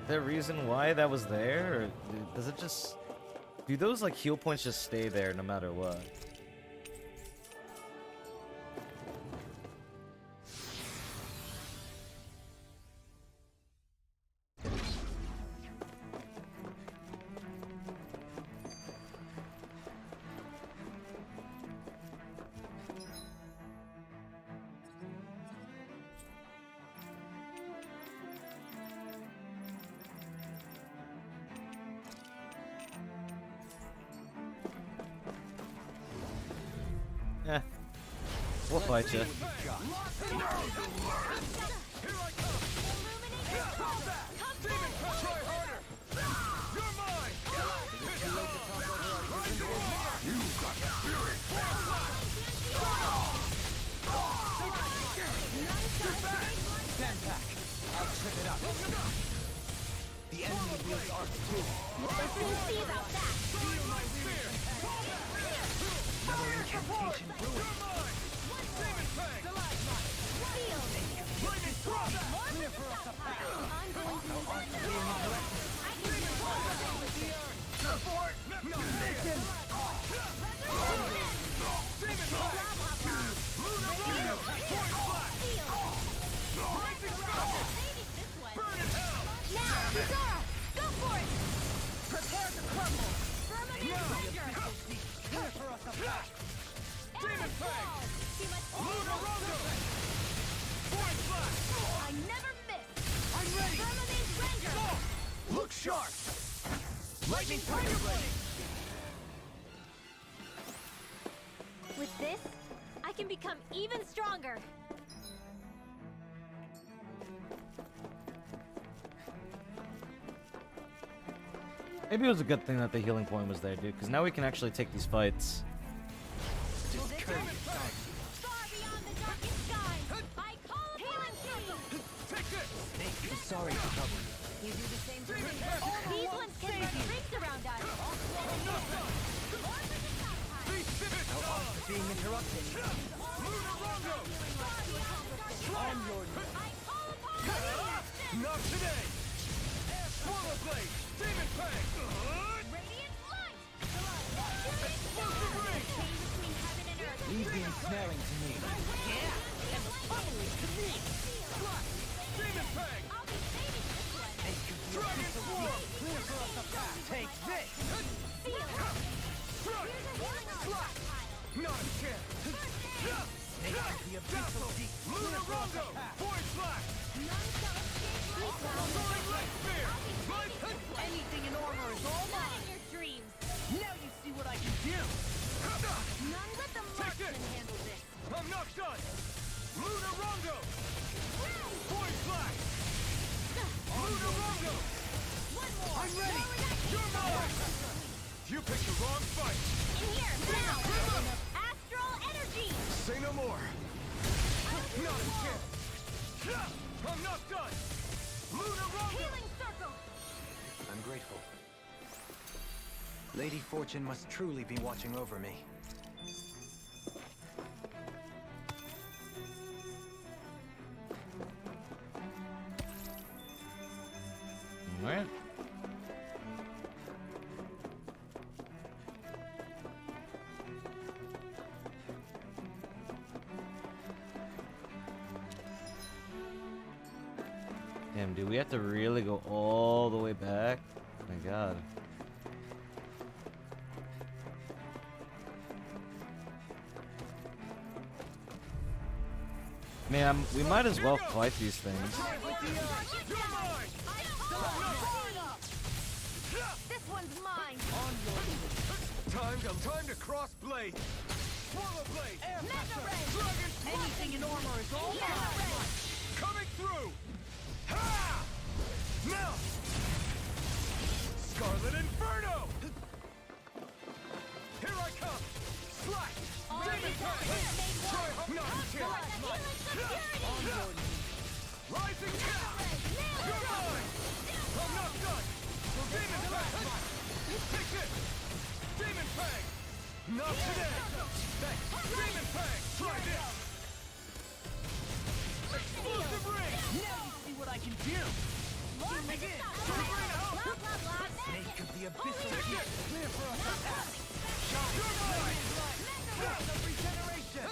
Is there a reason why that was there, or does it just... Do those, like, heal points just stay there no matter what? Eh. We'll fight you. The enemy wields Arc too. See about that. Another incantation brewing. I never miss. I'm ready. Firmament render. Look sharp! Lightning Tiger Blade! With this, I can become even stronger. Maybe it was a good thing that the healing point was there, dude, because now we can actually take these fights. Far beyond the darkest sky, I call upon you. I'm sorry to trouble you. You do the same to me. These ones can run rings around us. How often being interrupted? On your I call upon you. Not today! Swallow Blade! Demon Fang! Radiant light. Explosive Ring! Chain between heaven and earth. Leave the ensnaring to me. Yeah, and the pummel is to me. Demon Fang! I'll be saving this one. Dragon Swarm! Clear for us a path! Take this! Seal. Strike! Slap! Not a chance! Snake into the abyssal deep! Lunarongo! Void Slash! None shall escape my power. Soaring Light Spear! Anything in armor is all mine. Not in your dreams. Now you see what I can do! None but the Take it! marksman handle this. I'm not done! Lunarongo! Void Slash! Lunarongo! One more. I'm ready! You're mine! You picked the wrong fight! In here, now. Astral energy. Say no more! Not a chance! I'm not done! Lunarongo! Healing circle. I'm grateful. Lady Fortune must truly be watching over me. Alright. Damn, do we have to really go all the way back? Oh my god. Man, we might as well fight these things. This one's mine. Time to cross blade. Swallow blade. Mega Ray. Dragon Anything in armor is all mine. coming through. Ha! Now. Scarlet Inferno. Here I come. Slash. Demon Pact. Try hard. Not a chance. Rising Cat. You're mine. I'm not done. Demon Pact. Take it. Demon Fang. Not today. Thanks. Demon Fang. Try this. Explosive ring. Now you see what I can do! Snake of the abyssal deep, clear for a attack! Regeneration!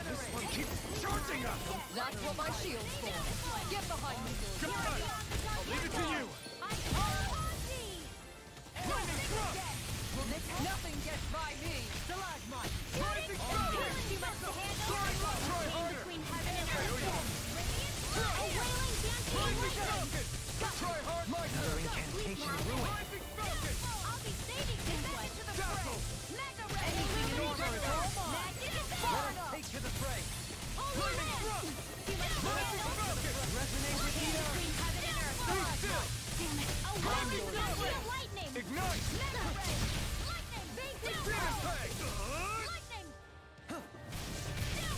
This one keeps charging us! That's what my shield's for. Get behind me, Lord. I'll leave it to you! Lightning Thrust! Nothing gets by me. Stalagmite! Rising Sun! Try harder! Between heaven and earth. A wailing Rising Falcon! Try hard! My Another turn! incantation ruined. Rising Falcon! I'll be saving this one to the Dazzle! Mega Ray. Anything in armor is all mine. Magnificent. Take to the fray! Only Lightning this. Thrust! Rising Falcon! Resonate with the earth. Between heaven and earth. Be still! Damn it. A wailing Falcon. Lightning. Ignite! Mega Ray. Lightning. Be still. Demon Fang! Lightning.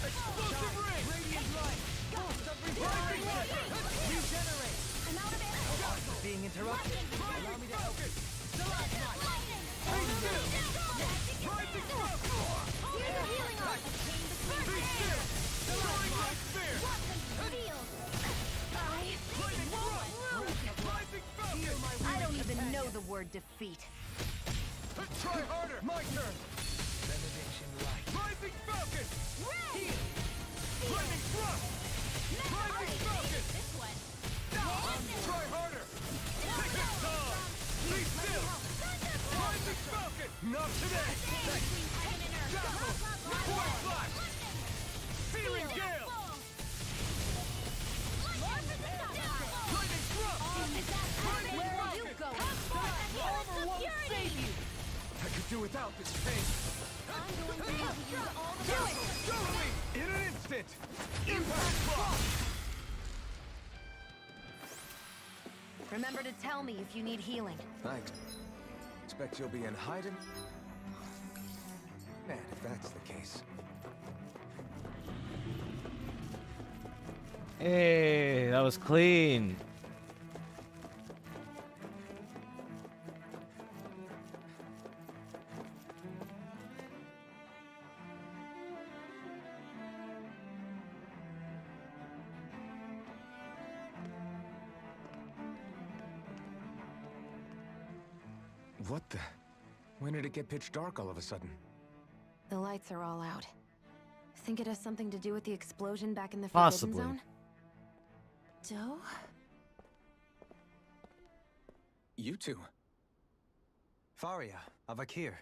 Explosive ring! Radiant light! Rising Cat! Regenerate! I'm out of ammo. Being interrupted. Allow me to help it! Lightning. Be still! Rising Thrust! Here's a healing arm. Be still! Throwing my spear! Lightning Thrust! Rising Falcon! I don't even know the word defeat. Try harder! My turn! Benediction light! Rising Falcon! Lightning Thrust! Rising Falcon! This one. Try harder! Take it, Tom! Be still! Rising Falcon! Not today! Dazzle! Force Flash! Searing Gale! Lightning Thrust! Rising Where are Falcon! you going? Armor won't save you. I could do without this pain! I'm going to use all the Go to me! In an instant! Impact Block! Remember to tell me if you need healing. I expect you'll be in hiding. Man, if that's the case. Hey, that was clean. What the? When did it get pitch dark all of a sudden? The lights are all out. Think it has something to do with the explosion back in the Possibly. Forbidden Zone? Doe? You two. Faria, Avakir.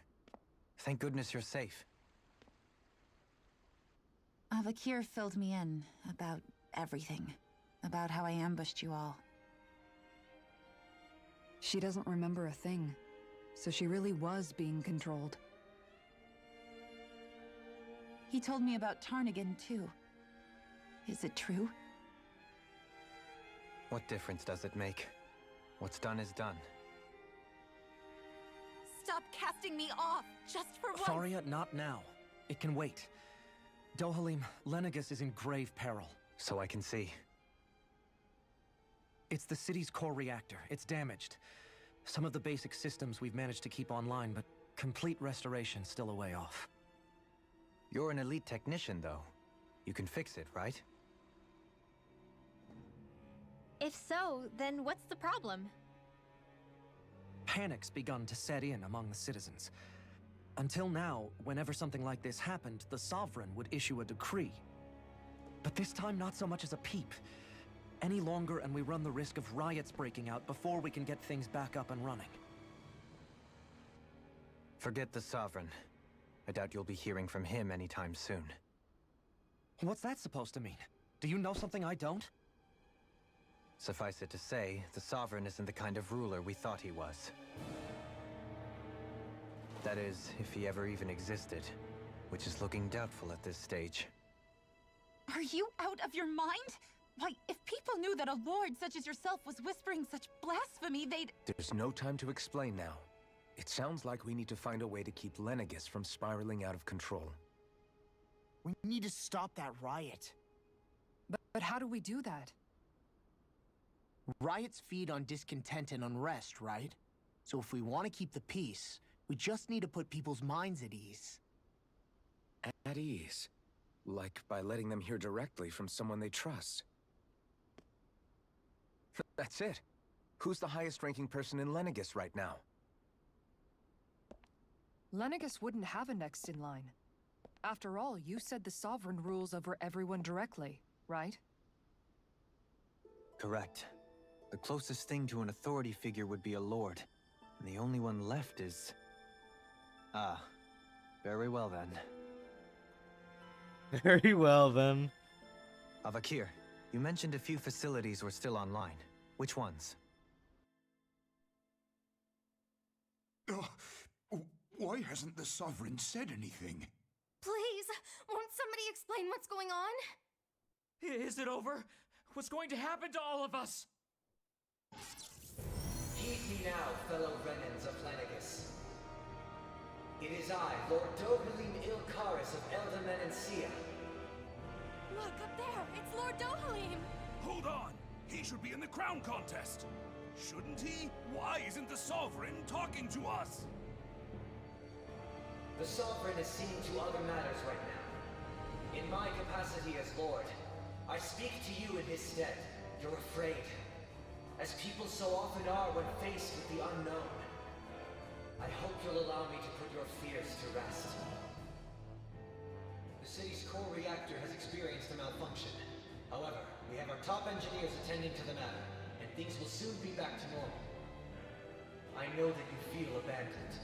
Thank goodness you're safe. Avakir filled me in about everything. About how I ambushed you all. She doesn't remember a thing. So she really was being controlled. He told me about Tarnigan, too. Is it true? What difference does it make? What's done is done. Stop casting me off, just for once! Faria, not now. It can wait. Dohalim, Lenegis is in grave peril. So I can see. It's the city's core reactor. It's damaged. Some of the basic systems we've managed to keep online, but complete restoration's still a way off. You're an elite technician, though. You can fix it, right? If so, then what's the problem? Panic's begun to set in among the citizens. Until now, whenever something like this happened, the Sovereign would issue a decree. But this time, not so much as a peep. Any longer, and we run the risk of riots breaking out before we can get things back up and running. Forget the Sovereign. I doubt you'll be hearing from him anytime soon. What's that supposed to mean? Do you know something I don't? Suffice it to say, the Sovereign isn't the kind of ruler we thought he was. That is, if he ever even existed, which is looking doubtful at this stage. Are you out of your mind? Why, if people knew that a lord such as yourself was whispering such blasphemy, they'd... There's no time to explain now. It sounds like we need to find a way to keep Lenegis from spiraling out of control. We need to stop that riot. But how do we do that? Riots feed on discontent and unrest, right? So if we want to keep the peace, we just need to put people's minds at ease. At ease? Like by letting them hear directly from someone they trust. That's it. Who's the highest-ranking person in Lenegis right now? Lenegis wouldn't have a next in line. After all, you said the Sovereign rules over everyone directly, right? Correct. The closest thing to an authority figure would be a lord, and the only one left is... Ah, very well then. Very well, then. Avakir, you mentioned a few facilities were still online. Which ones? Why hasn't the Sovereign said anything? Please, won't somebody explain what's going on? Is it over? What's going to happen to all of us? Heed me now, fellow Renans of Lenegis. It is I, Lord Dohalim Ilkaris of Elda Menancia. Look, up there! It's Lord Dohalim! Hold on! He should be in the crown contest! Shouldn't he? Why isn't the Sovereign talking to us? The Sovereign is seeing to other matters right now. In my capacity as Lord, I speak to you in his stead. You're afraid. As people so often are when faced with the unknown. I hope you'll allow me to put your fears to rest. The city's core reactor has experienced a malfunction. However, we have our top engineers attending to the matter, and things will soon be back to normal. I know that you feel abandoned,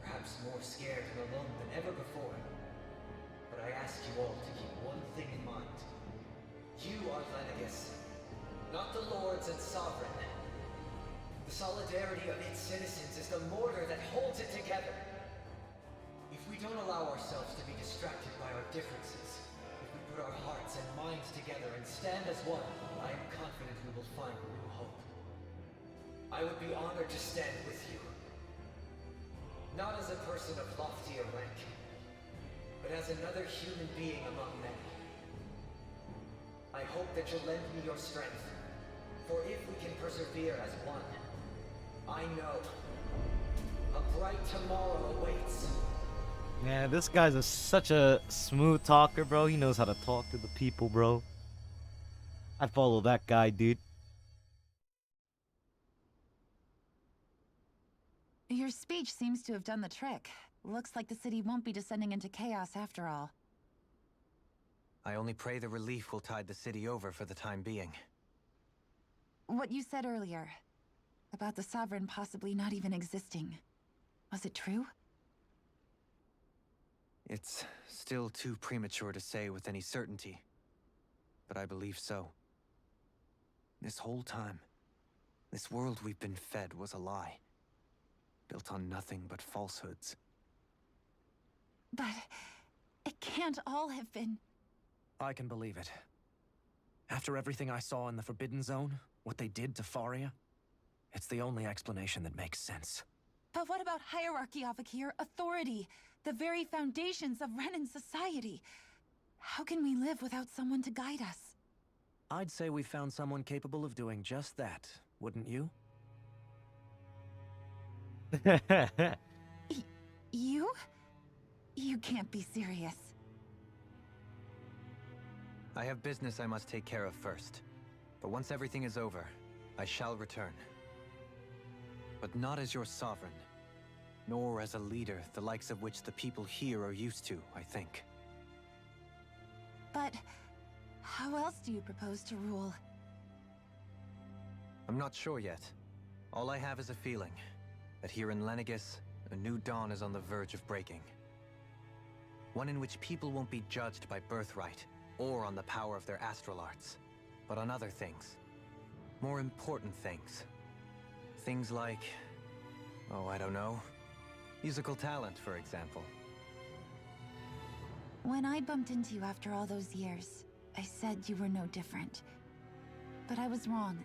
perhaps more scared and alone than ever before. But I ask you all to keep one thing in mind. You are Lenegis, not the Lords and Sovereign. The solidarity of its citizens is the mortar that holds it together. If we don't allow ourselves to be distracted by our differences, if we put our hearts and minds together and stand as one, I am confident we will find new hope. I would be honored to stand with you. Not as a person of loftier rank, but as another human being among many. I hope that you'll lend me your strength, for if we can persevere as one, I know a bright tomorrow awaits. Yeah, this guy's such a smooth talker, bro. He knows how to talk to the people, bro. I follow that guy, dude. Your speech seems to have done the trick. Looks like the city won't be descending into chaos after all. I only pray the relief will tide the city over for the time being. What you said earlier, about the Sovereign possibly not even existing, was it true? It's still too premature to say with any certainty, but I believe so. This whole time, this world we've been fed was a lie, built on nothing but falsehoods. But it can't all have been... I can believe it. After everything I saw in the Forbidden Zone, what they did to Faria, it's the only explanation that makes sense. But what about hierarchy, Avakir? Authority? The very foundations of Renan society? How can we live without someone to guide us? I'd say we found someone capable of doing just that, wouldn't you? You? You can't be serious. I have business I must take care of first. But once everything is over, I shall return. But not as your sovereign, nor as a leader the likes of which the people here are used to, I think. But how else do you propose to rule? I'm not sure yet. All I have is a feeling that here in Lenegis, a new dawn is on the verge of breaking. One in which people won't be judged by birthright or on the power of their astral arts, but on other things. More important things. Things like, oh, I don't know, musical talent, for example. When I bumped into you after all those years, I said you were no different. But I was wrong.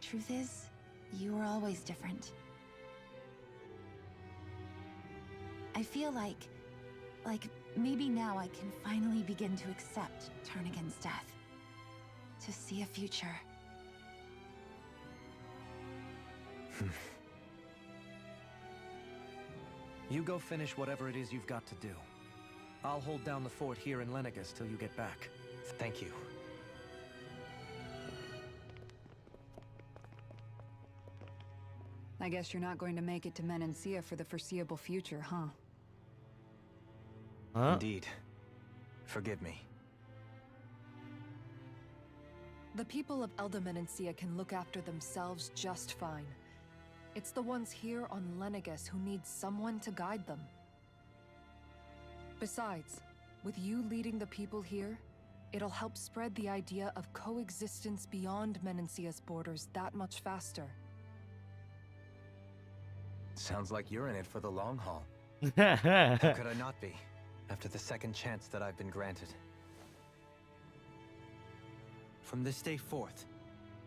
Truth is, you were always different. I feel like maybe now I can finally begin to accept Turnagain's death. To see a future. You go finish whatever it is you've got to do. I'll hold down the fort here in Lenegis till you get back. Thank you. I guess you're not going to make it to Menancia for the foreseeable future, huh? Huh? Indeed. Forgive me. The people of Elda Menancia can look after themselves just fine. It's the ones here on Lenegis who need someone to guide them. Besides, with you leading the people here, it'll help spread the idea of coexistence beyond Menancia's borders that much faster. Sounds like you're in it for the long haul. How could I not be, after the second chance that I've been granted? From this day forth,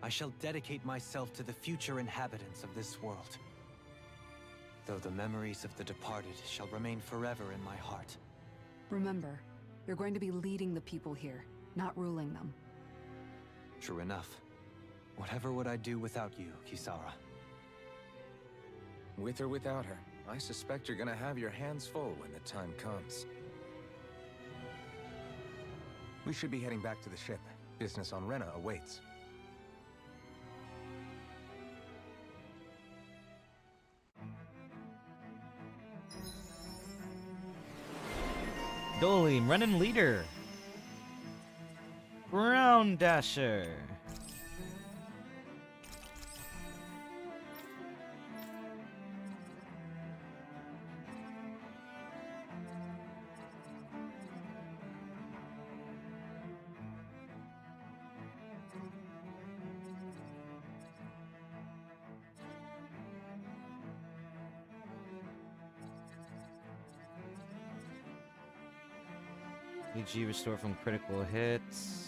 I shall dedicate myself to the future inhabitants of this world. Though the memories of the departed shall remain forever in my heart. Remember, you're going to be leading the people here, not ruling them. True enough. Whatever would I do without you, Kisara? With or without her, I suspect you're gonna have your hands full when the time comes. We should be heading back to the ship. Business on Rena awaits. Dolim, Renan leader. Brown Dasher. EG restore from critical hits.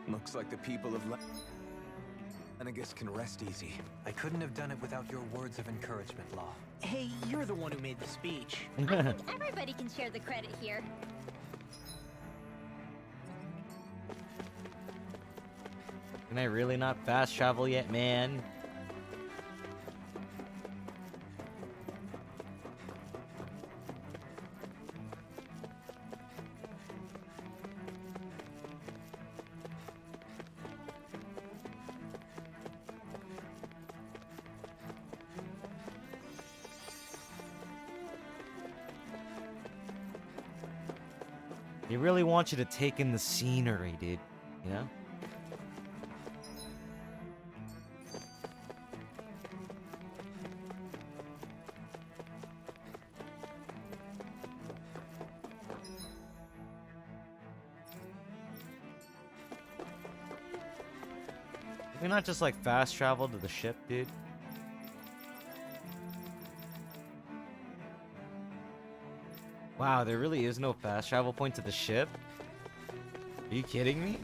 Looks like the people of Lenegis can rest easy. I couldn't have done it without your words of encouragement, Law. Hey, you're the one who made the speech. I think everybody can share the credit here. Can I really not fast travel yet, man? They really want you to take in the scenery, dude. You know? Can we not just like fast travel to the ship, dude? Wow, there really is no fast travel point to the ship? Are you kidding me?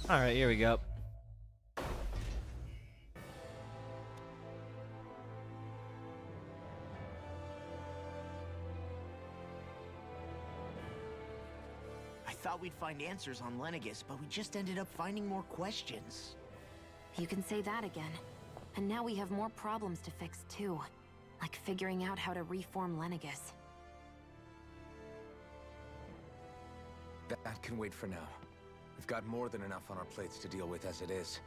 Alright, here we go. I thought we'd find answers on Lenegis, but we just ended up finding more questions. You can say that again. And now we have more problems to fix too. Like figuring out how to reform Lenegis. That can wait for now. We've got more than enough on our plates to deal with as it is.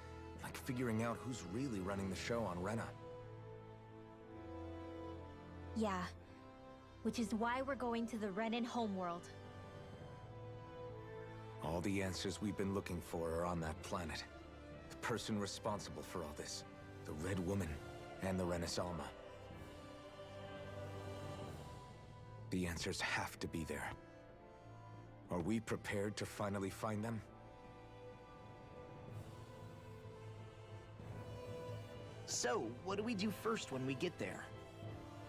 Like figuring out who's really running the show on Rena. Yeah. Which is why we're going to the Renan homeworld. All the answers we've been looking for are on that planet. The person responsible for all this. The Red Woman and the Renaissama. The answers have to be there. Are we prepared to finally find them? So, what do we do first when we get there?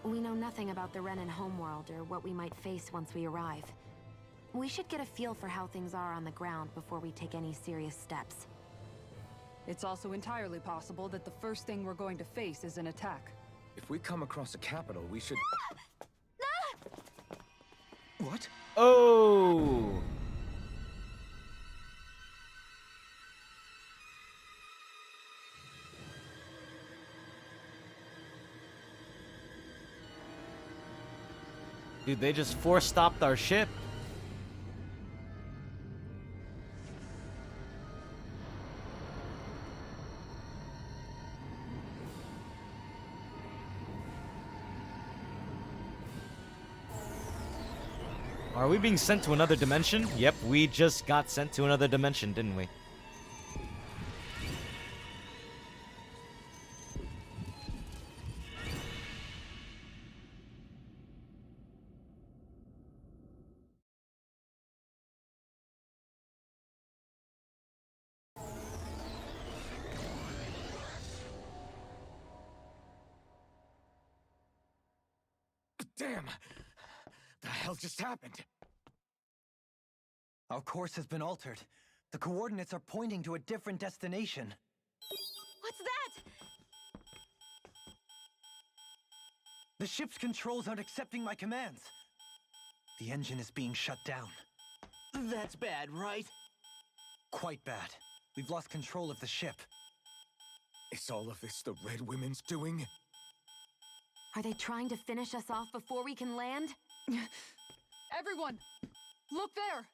We know nothing about the Renan homeworld or what we might face once we arrive. We should get a feel for how things are on the ground before we take any serious steps. It's also entirely possible that the first thing we're going to face is an attack. If we come across a capital, we should... What? Oh! Dude, they just force-stopped our ship. Are we being sent to another dimension? Yep, we just got sent to another dimension, didn't we? Damn! The hell just happened? Our course has been altered. The coordinates are pointing to a different destination. What's that? The ship's controls aren't accepting my commands. The engine is being shut down. That's bad, right? Quite bad. We've lost control of the ship. Is all of this the Red Women's doing? Are they trying to finish us off before we can land? Everyone! Look there!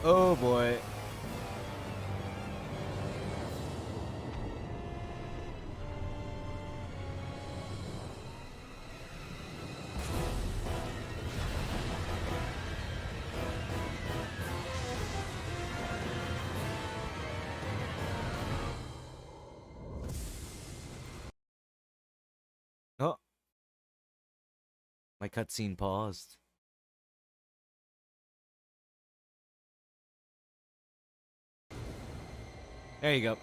Oh boy. My cutscene paused. There you go.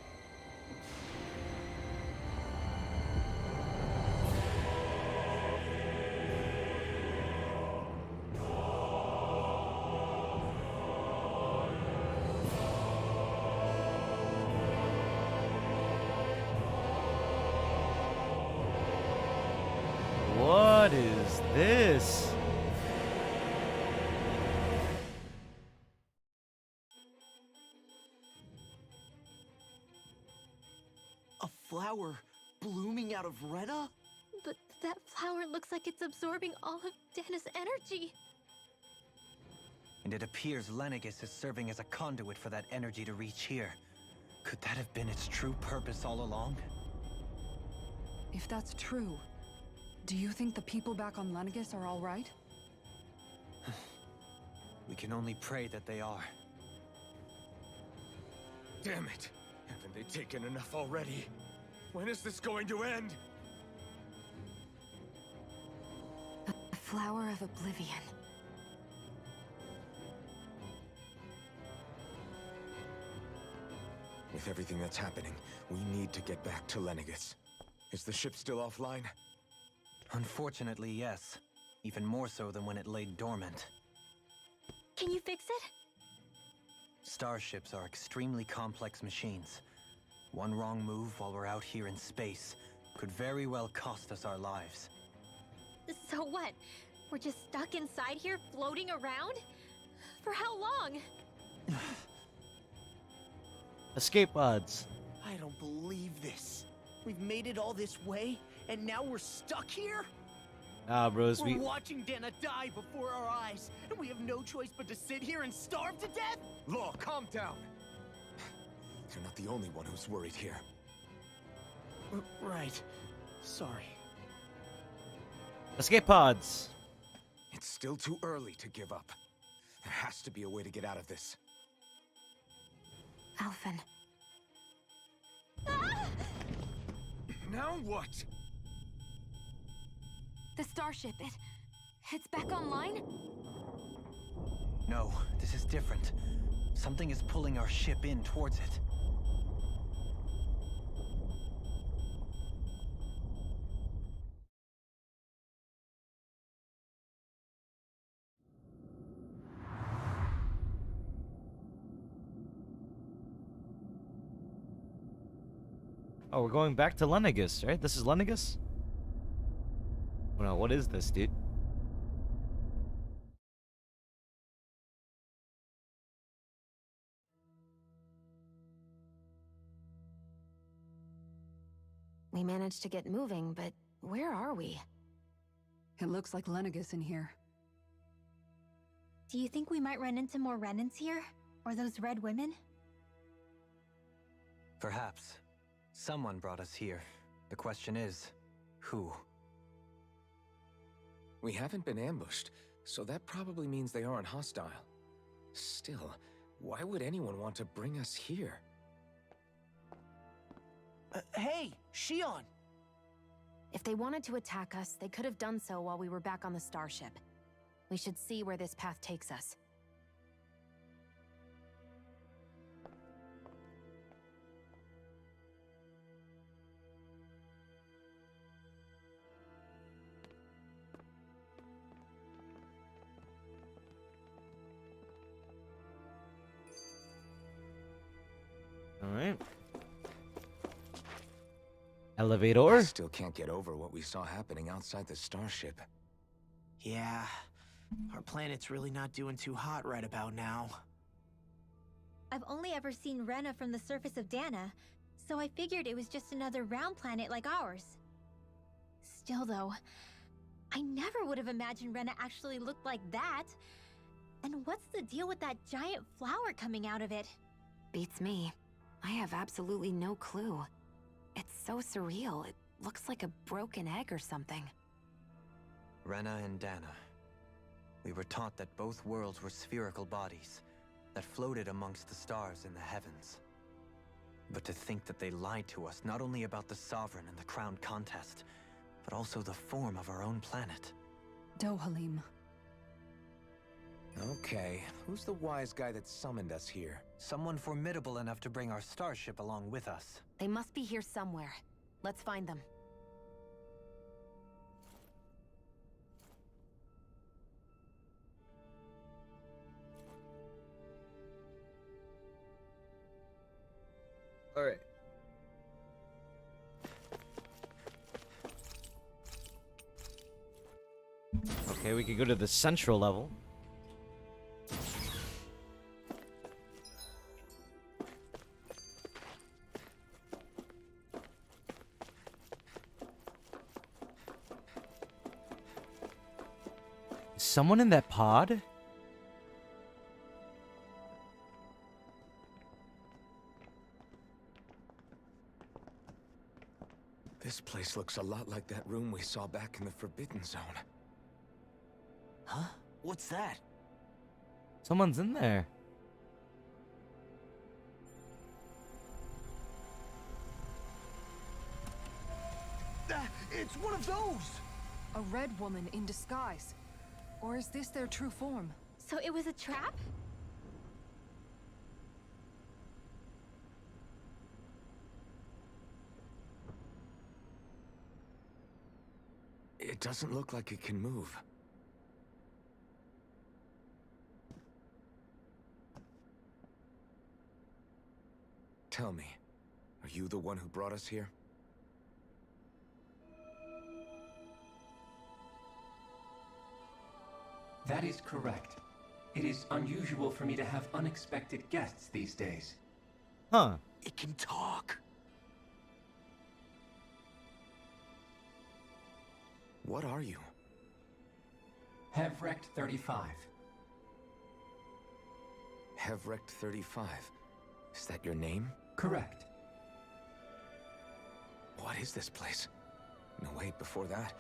What is this? A flower blooming out of Rena? But that flower looks like it's absorbing all of Dana's energy. And it appears Lenegis is serving as a conduit for that energy to reach here. Could that have been its true purpose all along? If that's true, do you think the people back on Lenegis are all right? We can only pray that they are. Damn it! Haven't they taken enough already? When is this going to end? The flower of oblivion. With everything that's happening, we need to get back to Lenegis. Is the ship still offline? Unfortunately, yes. Even more so than when it lay dormant. Can you fix it? Starships are extremely complex machines. One wrong move while we're out here in space could very well cost us our lives. So what? We're just stuck inside here, floating around? For how long? Escape pods. I don't believe this. We've made it all this way, and now we're stuck here? Ah, bros, We're watching Dana die before our eyes, and we have no choice but to sit here and starve to death? Law, calm down! You're not the only one who's worried here. Right. Sorry. Escape pods. It's still too early to give up. There has to be a way to get out of this. Alphen. Now what? The starship, it's back online? No, this is different. Something is pulling our ship in towards it. Oh, we're going back to Lenegis, right? This is Lenegis? Oh, no, what is this, dude? We managed to get moving, but where are we? It looks like Lenegis in here. Do you think we might run into more Renans here? Or those red women? Perhaps. Someone brought us here. The question is, who? We haven't been ambushed, so that probably means they aren't hostile. Still, why would anyone want to bring us here? Hey, Shion! If they wanted to attack us, they could have done so while we were back on the starship. We should see where this path takes us. Alright. Elevator? I still can't get over what we saw happening outside the starship. Yeah, our planet's really not doing too hot right about now. I've only ever seen Rena from the surface of Dana, so I figured it was just another round planet like ours. Still though, I never would have imagined Rena actually looked like that. And what's the deal with that giant flower coming out of it? Beats me. I have absolutely no clue. It's so surreal. It looks like a broken egg or something. Rena and Dana. We were taught that both worlds were spherical bodies that floated amongst the stars in the heavens. But to think that they lied to us not only about the Sovereign and the Crown contest, but also the form of our own planet. Dohalim. Okay, who's the wise guy that summoned us here? Someone formidable enough to bring our starship along with us. They must be here somewhere. Let's find them. All right. Okay, we could go to the central level. Is someone in that pod? This place looks a lot like that room we saw back in the Forbidden Zone. Huh? What's that? Someone's in there. It's one of those! A red woman in disguise. Or is this their true form? So it was a trap? It doesn't look like it can move. Tell me, are you the one who brought us here? That is correct. It is unusual for me to have unexpected guests these days. Huh. It can talk. What are you? Hevrecht 35. Hevrecht 35. Is that your name? Correct. What is this place? No, wait, before that,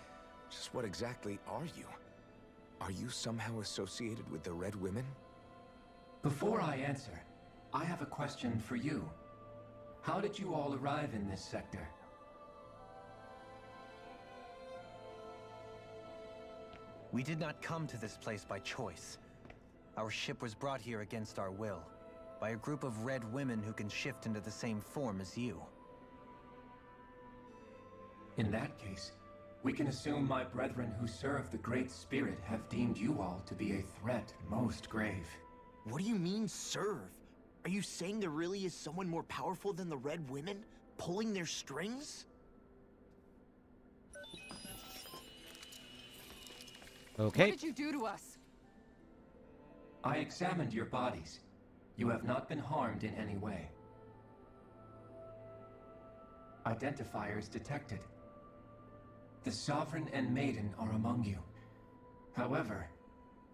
just what exactly are you? Are you somehow associated with the Red Women? Before I answer, I have a question for you. How did you all arrive in this sector? We did not come to this place by choice. Our ship was brought here against our will, by a group of red women who can shift into the same form as you. In that case, we can assume my brethren who serve the Great Spirit have deemed you all to be a threat most grave. What do you mean, serve? Are you saying there really is someone more powerful than the Red Women, pulling their strings? Okay. What did you do to us? I examined your bodies. You have not been harmed in any way. Identifiers detected. The Sovereign and Maiden are among you. However,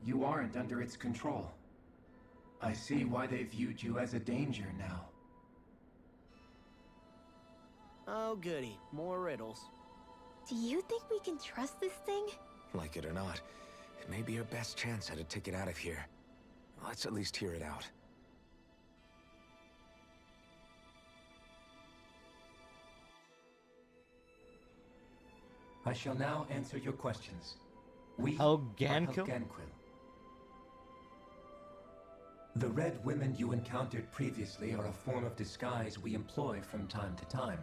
you aren't under its control. I see why they viewed you as a danger now. Oh goody, more riddles. Do you think we can trust this thing? Like it or not, it may be our best chance at a ticket out of here. Let's at least hear it out. I shall now answer your questions. We Helganquil? are Helganquil. The Red Women you encountered previously are a form of disguise we employ from time to time,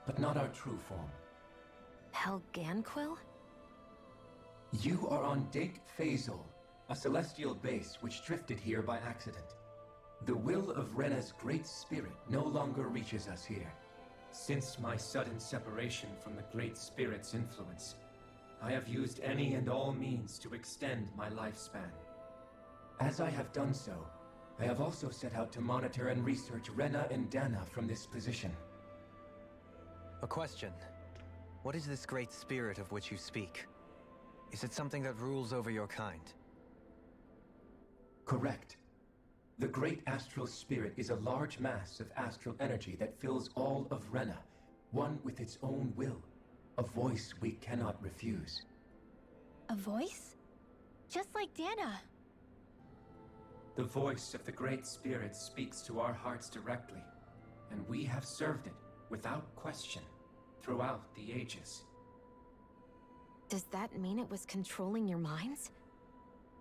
but not our true form. Helganquil? You are on Dake Phasol, a celestial base which drifted here by accident. The will of Rena's great spirit no longer reaches us here. Since my sudden separation from the Great Spirit's influence, I have used any and all means to extend my lifespan. As I have done so, I have also set out to monitor and research Rena and Dana from this position. A question. What is this great spirit of which you speak? Is it something that rules over your kind? Correct. The Great Astral Spirit is a large mass of astral energy that fills all of Rena, one with its own will, a voice we cannot refuse. A voice? Just like Dana. The voice of the Great Spirit speaks to our hearts directly, and we have served it without question throughout the ages. Does that mean it was controlling your minds?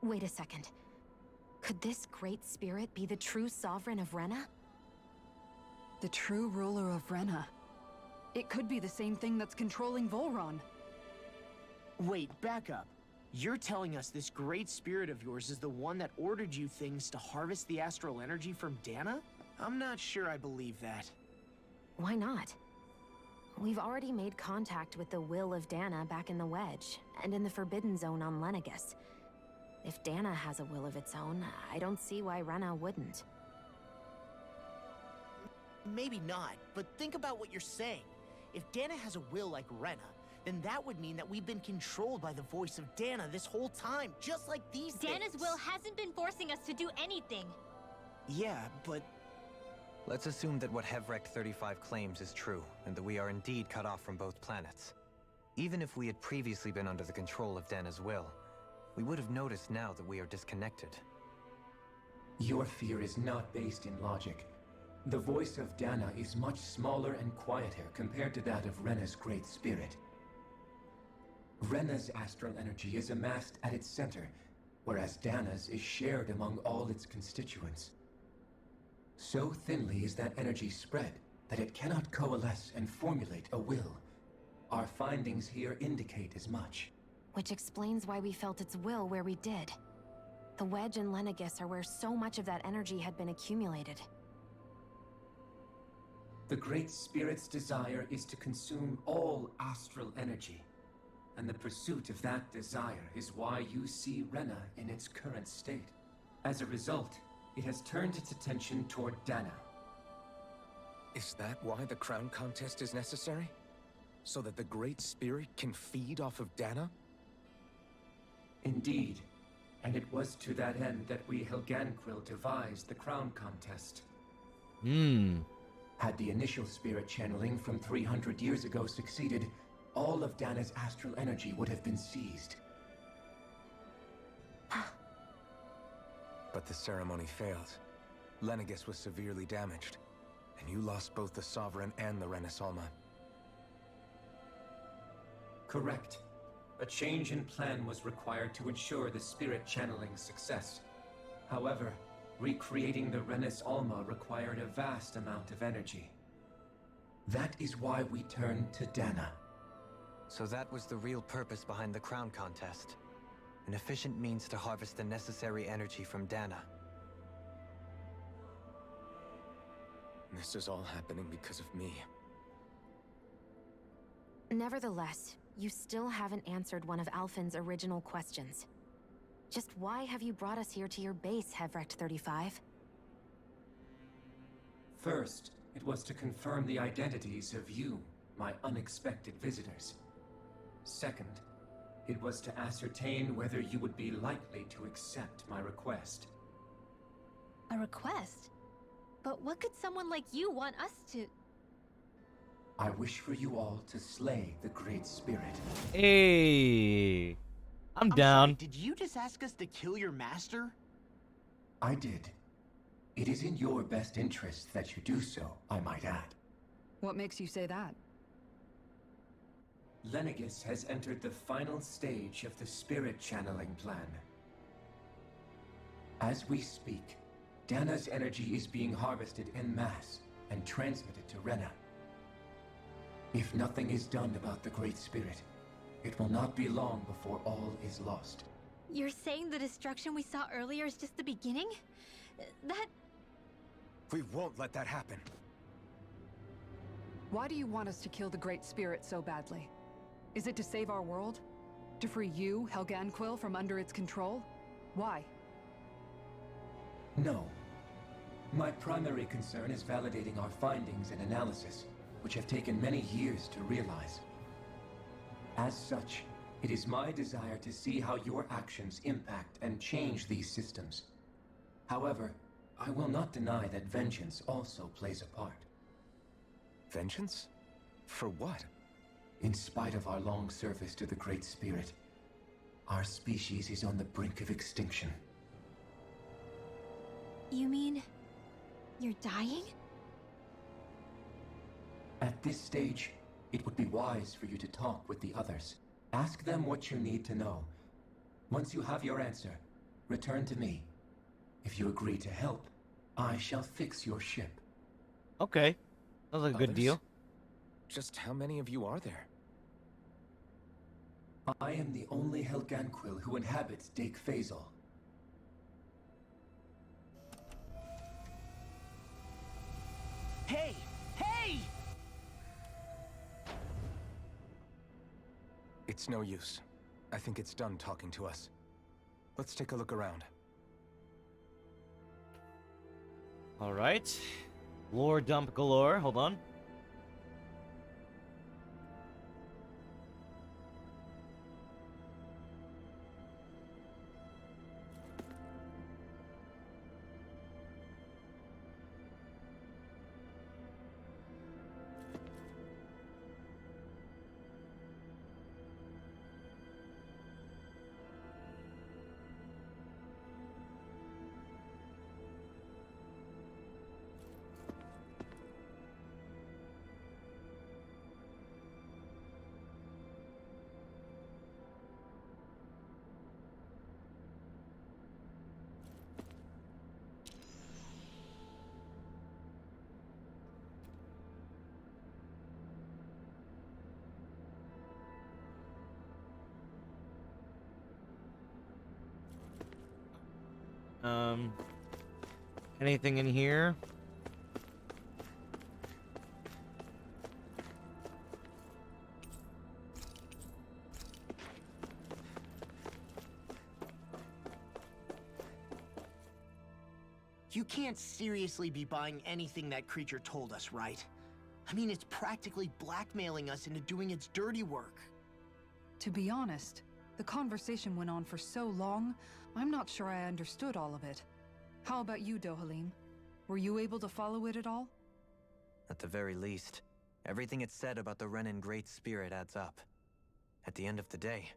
Wait a second. Could this great spirit be the true sovereign of Rena? The true ruler of Rena. It could be the same thing that's controlling Volron. Wait, back up. You're telling us this great spirit of yours is the one that ordered you things to harvest the astral energy from Dana? I'm not sure I believe that. Why not? We've already made contact with the will of Dana back in the Wedge, and in the Forbidden Zone on Lenegus. If Dana has a will of its own, I don't see why Rena wouldn't. Maybe not, but think about what you're saying. If Dana has a will like Rena, then that would mean that we've been controlled by the voice of Dana this whole time, just like these Dana's things. will hasn't been forcing us to do anything. Yeah, but... Let's assume that what Hevrek 35 claims is true, and that we are indeed cut off from both planets. Even if we had previously been under the control of Dana's will, we would have noticed now that we are disconnected. Your fear is not based in logic. The voice of Dana is much smaller and quieter compared to that of Rena's great spirit. Rena's astral energy is amassed at its center, whereas Dana's is shared among all its constituents. So thinly is that energy spread that it cannot coalesce and formulate a will. Our findings here indicate as much. Which explains why we felt its will where we did. The Wedge and Lenegus are where so much of that energy had been accumulated. The Great Spirit's desire is to consume all astral energy, and the pursuit of that desire is why you see Rena in its current state. As a result, it has turned its attention toward Dana. Is that why the crown contest is necessary? So that the Great Spirit can feed off of Dana? Indeed, and it was to that end that we Helganquil devised the crown contest. Had the initial spirit channeling from 300 years ago succeeded, all of Dana's astral energy would have been seized. But the ceremony failed. Lenegus was severely damaged, and you lost both the Sovereign and the Rena Alma. Correct. A change in plan was required to ensure the spirit channeling's success. However, recreating the Renis Alma required a vast amount of energy. That is why we turned to Dana. So that was the real purpose behind the crown contest. An efficient means to harvest the necessary energy from Dana. This is all happening because of me. Nevertheless, you still haven't answered one of Alphen's original questions. Just why have you brought us here to your base, Hevrek 35? First, it was to confirm the identities of you, my unexpected visitors. Second, it was to ascertain whether you would be likely to accept my request. A request? But what could someone like you want us to... I wish for you all to slay the Great Spirit. Hey, I'm down. Sorry, did you just ask us to kill your master? I did. It is in your best interest that you do so, I might add. What makes you say that? Lenegus has entered the final stage of the spirit channeling plan. As we speak, Dana's energy is being harvested en masse and transmitted to Rena. If nothing is done about the Great Spirit, it will not be long before all is lost. You're saying the destruction we saw earlier is just the beginning? That... We won't let that happen. Why do you want us to kill the Great Spirit so badly? Is it to save our world? To free you, Helganquil, from under its control? Why? No. My primary concern is validating our findings and analysis, which have taken many years to realize. As such, it is my desire to see how your actions impact and change these systems. However, I will not deny that vengeance also plays a part. Vengeance? For what? In spite of our long service to the Great Spirit, our species is on the brink of extinction. You mean... you're dying? At this stage, it would be wise for you to talk with the others. Ask them what you need to know. Once you have your answer, return to me. If you agree to help, I shall fix your ship. Okay. Sounds like a good Others? deal. Just how many of you are there? I am the only Helganquil who inhabits Dake Faisal. Hey! Hey! It's no use. I think it's done talking to us. Let's take a look around. All right. Lore dump galore. Hold on. Anything in here? You can't seriously be buying anything that creature told us, right? I mean, it's practically blackmailing us into doing its dirty work. To be honest, the conversation went on for so long, I'm not sure I understood all of it. How about you, Dohalim? Were you able to follow it at all? At the very least, everything it said about the Renan Great Spirit adds up. At the end of the day,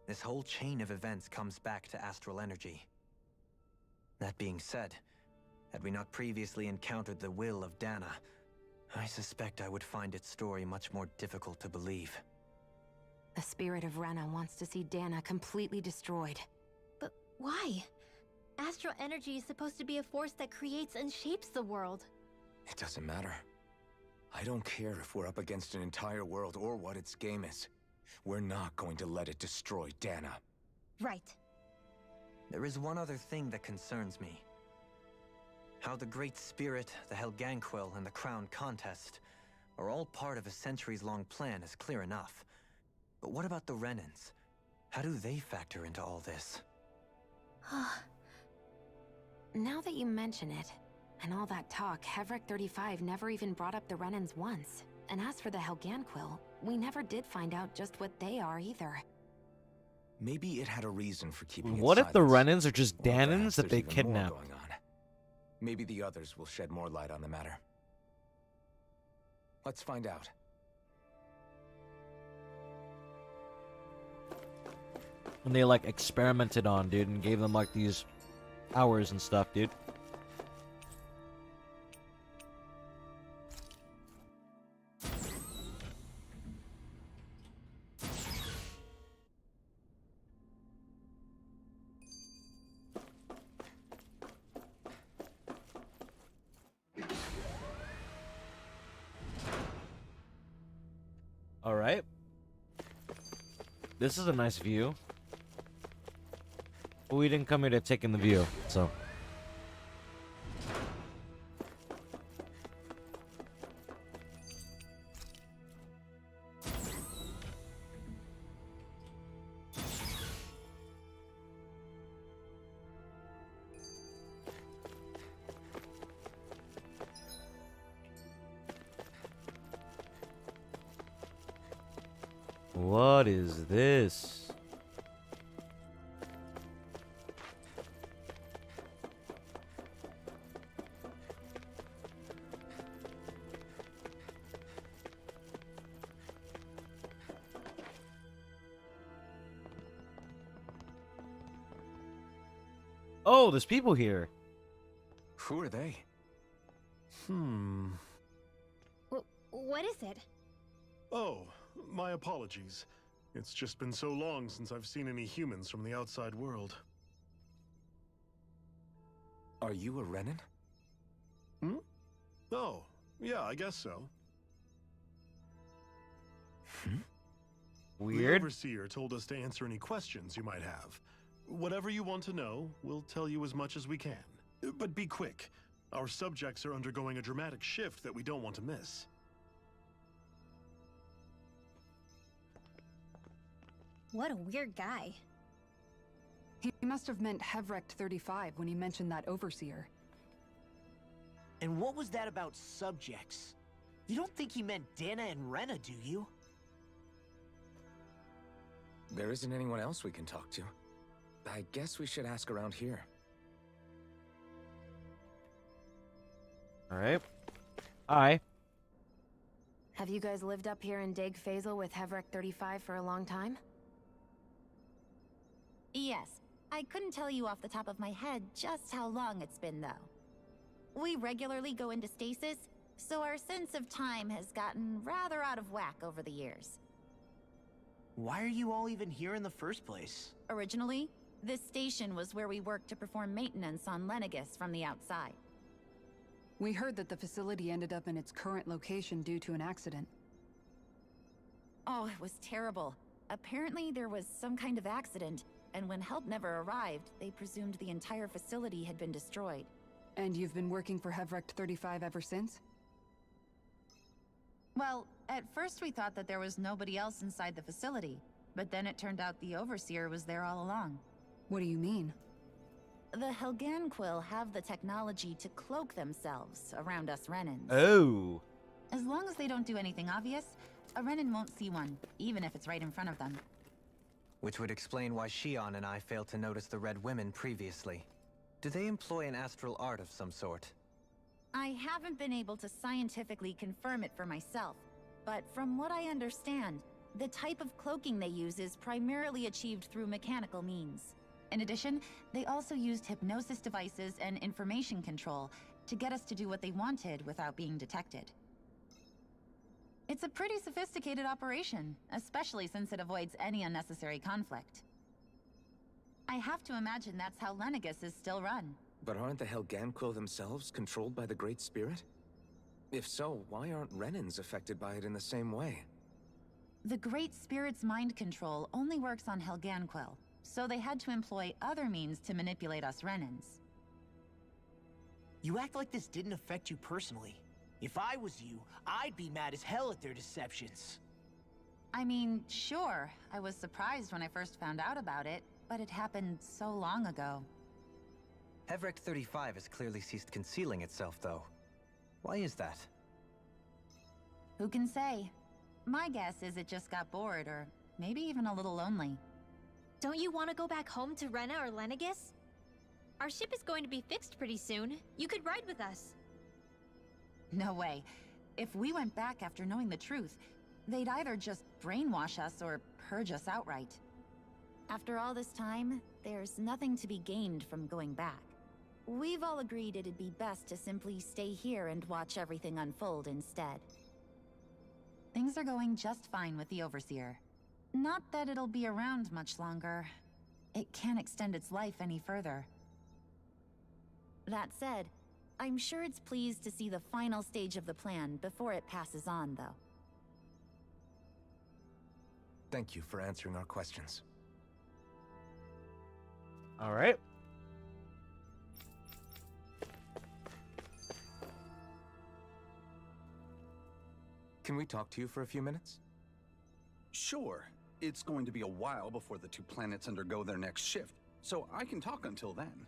this whole chain of events comes back to astral energy. That being said, had we not previously encountered the will of Dana, I suspect I would find its story much more difficult to believe. The spirit of Rena wants to see Dana completely destroyed. But why? Astral energy is supposed to be a force that creates and shapes the world. It doesn't matter. I don't care if we're up against an entire world or what its game is. We're not going to let it destroy Dana. Right. There is one other thing that concerns me. How the Great Spirit, the Helganquil, and the Crown Contest are all part of a centuries-long plan is clear enough. But what about the Renans? How do they factor into all this? Now that you mention it, and all that talk, Hevric 35 never even brought up the Renans once. And as for the Helganquil, we never did find out just what they are either. Maybe it had a reason for keeping What it if the silent. Renans are just Or Danans perhaps that they there's even more kidnapped? going on. Maybe the others will shed more light on the matter. Let's find out. And they like experimented on, dude, and gave them like these hours and stuff, dude. All right. This is a nice view. But we didn't come here to take in the view, so. What is this? Oh, there's people here. Who are they? What is it? Oh, my apologies. It's just been so long since I've seen any humans from the outside world. Are you a Renan? Hmm? Oh, yeah, I guess so. Weird. The Overseer told us to answer any questions you might have. Whatever you want to know, we'll tell you as much as we can. But be quick. Our subjects are undergoing a dramatic shift that we don't want to miss. What a weird guy. He must have meant Hevrecht 35 when he mentioned that Overseer. And what was that about subjects? You don't think he meant Dana and Rena, do you? There isn't anyone else we can talk to. I guess we should ask around here. Alright. Hi. Have you guys lived up here in Deg Faisal with Hevrecht 35 for a long time? Yes. I couldn't tell you off the top of my head just how long it's been, though. We regularly go into stasis, so our sense of time has gotten rather out of whack over the years. Why are you all even here in the first place? Originally, this station was where we worked to perform maintenance on Lenegis from the outside. We heard that the facility ended up in its current location due to an accident. Oh, it was terrible. Apparently there was some kind of accident, and when help never arrived, they presumed the entire facility had been destroyed. And you've been working for Hevrecht 35 ever since? Well, at first we thought that there was nobody else inside the facility, but then it turned out the Overseer was there all along. What do you mean? The Helganquil have the technology to cloak themselves around us Renans. Oh. As long as they don't do anything obvious, a Renan won't see one, even if it's right in front of them. Which would explain why Shion and I failed to notice the Red Women previously. Do they employ an astral art of some sort? I haven't been able to scientifically confirm it for myself, but from what I understand, the type of cloaking they use is primarily achieved through mechanical means. In addition, they also used hypnosis devices and information control to get us to do what they wanted without being detected. It's a pretty sophisticated operation, especially since it avoids any unnecessary conflict. I have to imagine that's how Lenegis is still run. But aren't the Helganquil themselves controlled by the Great Spirit? If so, why aren't Renans affected by it in the same way? The Great Spirit's mind control only works on Helganquil, so they had to employ other means to manipulate us Renans. You act like this didn't affect you personally. If I was you, I'd be mad as hell at their deceptions. I mean, sure, I was surprised when I first found out about it, but it happened so long ago. Hevrecht 35 has clearly ceased concealing itself, though. Why is that? Who can say? My guess is it just got bored, or maybe even a little lonely. Don't you want to go back home to Rena or Lenegis? Our ship is going to be fixed pretty soon. You could ride with us. No way. If we went back after knowing the truth, they'd either just brainwash us or purge us outright. After all this time, there's nothing to be gained from going back. We've all agreed it'd be best to simply stay here and watch everything unfold instead. Things are going just fine with the Overseer. Not that it'll be around much longer. It can't extend its life any further. That said, I'm sure it's pleased to see the final stage of the plan before it passes on, though. Thank you for answering our questions. All right. Can we talk to you for a few minutes? Sure. It's going to be a while before the two planets undergo their next shift, so I can talk until then.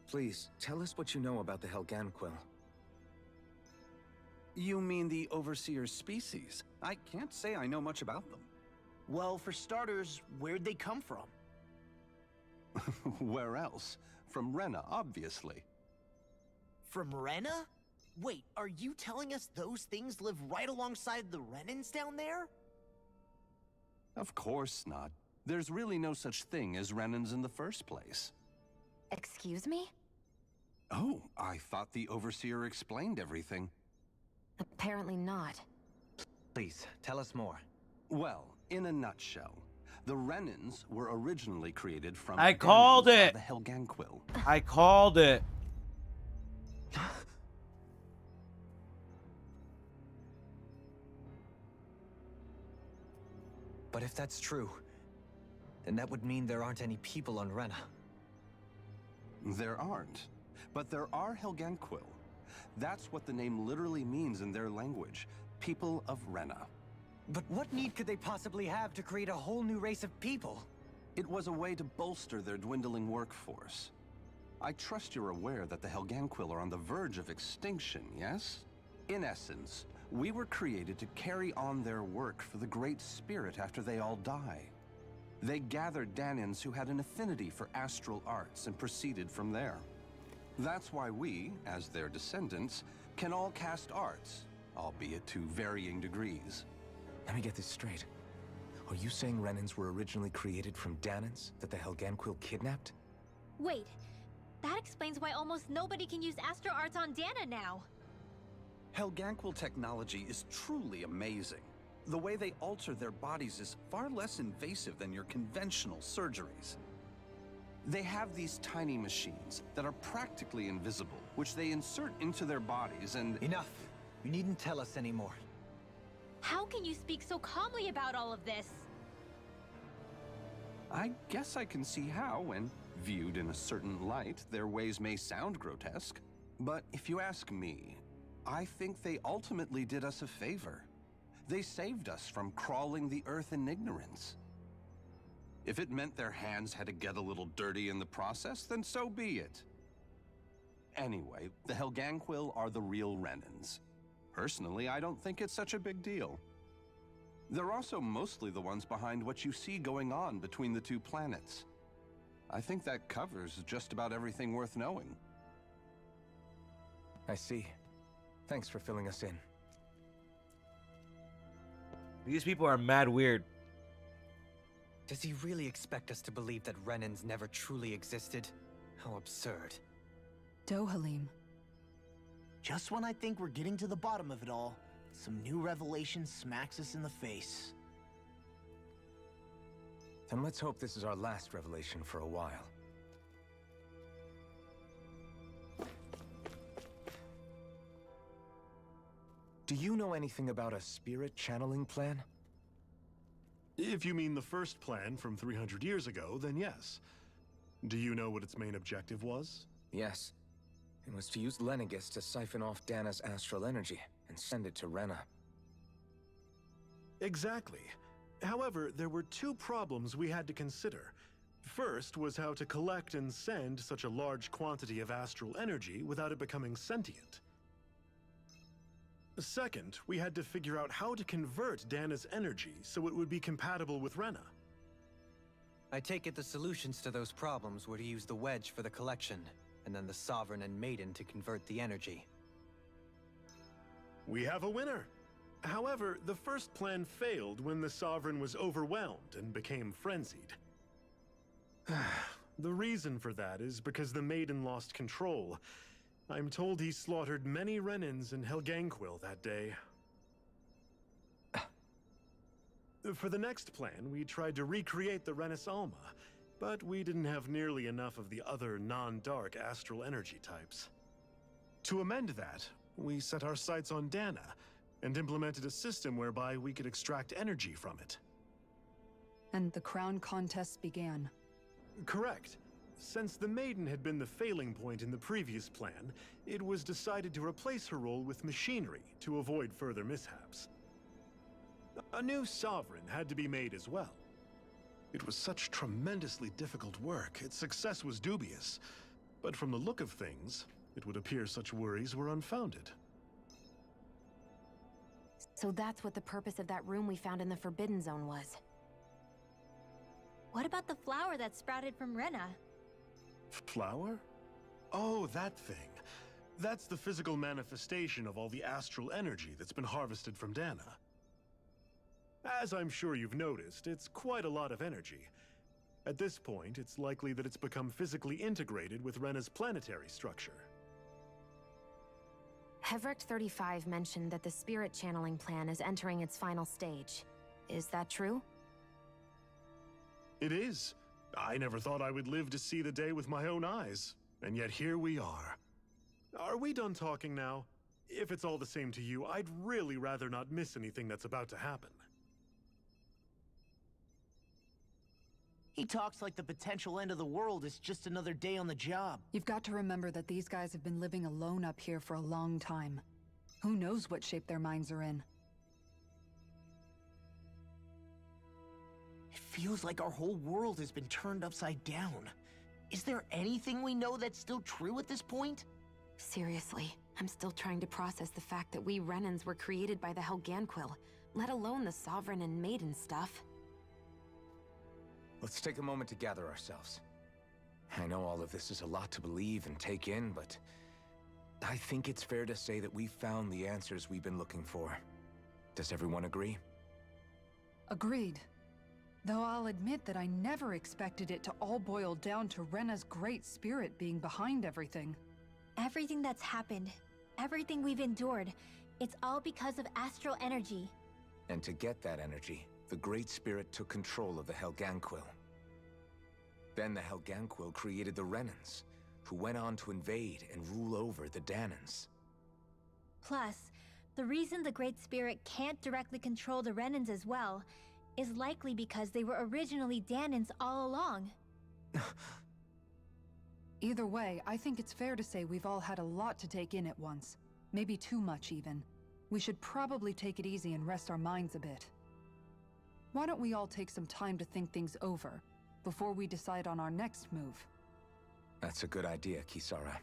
Please, tell us what you know about the Helganquil. You mean the Overseer's species? I can't say I know much about them. Well, for starters, where'd they come from? Where else? From Rena, obviously. From Rena? Wait, are you telling us those things live right alongside the Renans down there? Of course not. There's really no such thing as Renans in the first place. Excuse me? Oh, I thought the Overseer explained everything. Apparently not. Please, tell us more. Well, In a nutshell, the Renans were originally created from I called Daemons it. by the Helganquil. I called it. But if that's true, then that would mean there aren't any people on Rena. There aren't, but there are Helganquil. That's what the name literally means in their language, people of Rena. But what need could they possibly have to create a whole new race of people? It was a way to bolster their dwindling workforce. I trust you're aware that the Helganquil are on the verge of extinction, yes? In essence, we were created to carry on their work for the Great Spirit after they all die. They gathered Dahnans who had an affinity for astral arts and proceeded from there. That's why we, as their descendants, can all cast arts, albeit to varying degrees. Let me get this straight. Are you saying Renans were originally created from Dahnans that the Helganquil kidnapped? Wait, that explains why almost nobody can use Astro Arts on Dana now. Helganquil technology is truly amazing. The way they alter their bodies is far less invasive than your conventional surgeries. They have these tiny machines that are practically invisible, which they insert into their bodies and— Enough! You needn't tell us anymore. How can you speak so calmly about all of this? I guess I can see how, when viewed in a certain light, their ways may sound grotesque. But if you ask me, I think they ultimately did us a favor. They saved us from crawling the earth in ignorance. If it meant their hands had to get a little dirty in the process, then so be it. Anyway, the Helganquil are the real Renans. Personally, I don't think it's such a big deal. They're also mostly the ones behind what you see going on between the two planets. I think that covers just about everything worth knowing. I see. Thanks for filling us in. These people are mad weird. Does he really expect us to believe that Renans never truly existed? How absurd. Dohalim. Just when I think we're getting to the bottom of it all, some new revelation smacks us in the face. Then let's hope this is our last revelation for a while. Do you know anything about a spirit channeling plan? If you mean the first plan from 300 years ago, then yes. Do you know what its main objective was? Yes. It was to use Lenegis to siphon off Dana's astral energy and send it to Rena. Exactly. However, there were two problems we had to consider. First was how to collect and send such a large quantity of astral energy without it becoming sentient. Second, we had to figure out how to convert Dana's energy so it would be compatible with Rena. I take it the solutions to those problems were to use the wedge for the collection, and then the Sovereign and Maiden to convert the energy. We have a winner! However, the first plan failed when the Sovereign was overwhelmed and became frenzied. The reason for that is because the Maiden lost control. I'm told he slaughtered many Renans and Helganquil that day. For the next plan, we tried to recreate the Renis Alma, but we didn't have nearly enough of the other non-dark astral energy types. To amend that, we set our sights on Dana, and implemented a system whereby we could extract energy from it. And the crown contests began. Correct. Since the Maiden had been the failing point in the previous plan, it was decided to replace her role with machinery to avoid further mishaps. A new Sovereign had to be made as well. It was such tremendously difficult work, its success was dubious. But from the look of things, it would appear such worries were unfounded. So that's what the purpose of that room we found in the Forbidden Zone was. What about the flower that sprouted from Rena? Flower? Oh, that thing. That's the physical manifestation of all the astral energy that's been harvested from Dana. As I'm sure you've noticed, it's quite a lot of energy. At this point, it's likely that it's become physically integrated with Rena's planetary structure. Hevrecht 35 mentioned that the spirit channeling plan is entering its final stage. Is that true? It is. I never thought I would live to see the day with my own eyes, and yet here we are. Are we done talking now? If it's all the same to you, I'd really rather not miss anything that's about to happen. He talks like the potential end of the world is just another day on the job. You've got to remember that these guys have been living alone up here for a long time. Who knows what shape their minds are in? It feels like our whole world has been turned upside down. Is there anything we know that's still true at this point? Seriously, I'm still trying to process the fact that we Renans were created by the Helganquil, let alone the Sovereign and Maiden stuff. Let's take a moment to gather ourselves. I know all of this is a lot to believe and take in, but I think it's fair to say that we've found the answers we've been looking for. Does everyone agree? Agreed. Though I'll admit that I never expected it to all boil down to Rena's great spirit being behind everything. Everything that's happened, everything we've endured, it's all because of astral energy. And to get that energy, the Great Spirit took control of the Helganquil. Then the Helganquil created the Renans, who went on to invade and rule over the Dahnans. Plus, the reason the Great Spirit can't directly control the Renans as well is likely because they were originally Dahnans all along. Either way, I think it's fair to say we've all had a lot to take in at once. Maybe too much, even. We should probably take it easy and rest our minds a bit. Why don't we all take some time to think things over, before we decide on our next move? That's a good idea, Kisara.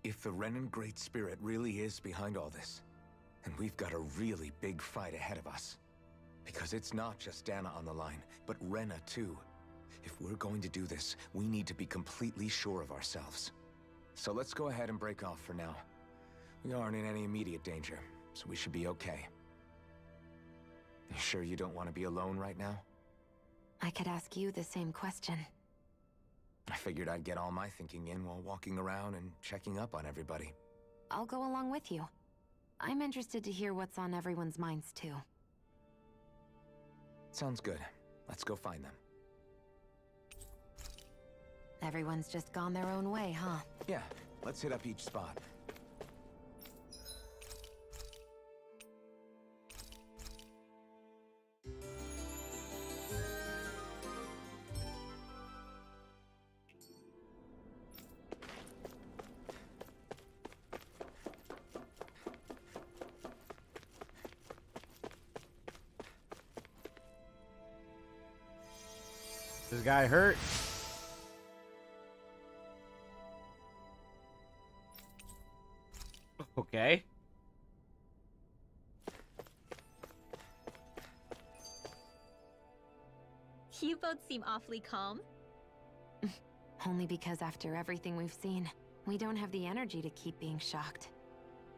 If the Renan Great Spirit really is behind all this, then we've got a really big fight ahead of us. Because it's not just Dana on the line, but Rena too. If we're going to do this, we need to be completely sure of ourselves. So let's go ahead and break off for now. We aren't in any immediate danger, so we should be okay. You sure you don't want to be alone right now? I could ask you the same question. I figured I'd get all my thinking in while walking around and checking up on everybody. I'll go along with you. I'm interested to hear what's on everyone's minds, too. Sounds good. Let's go find them. Everyone's just gone their own way, huh? Yeah, let's hit up each spot. This guy hurt. Okay. You both seem awfully calm. Only because after everything we've seen, we don't have the energy to keep being shocked.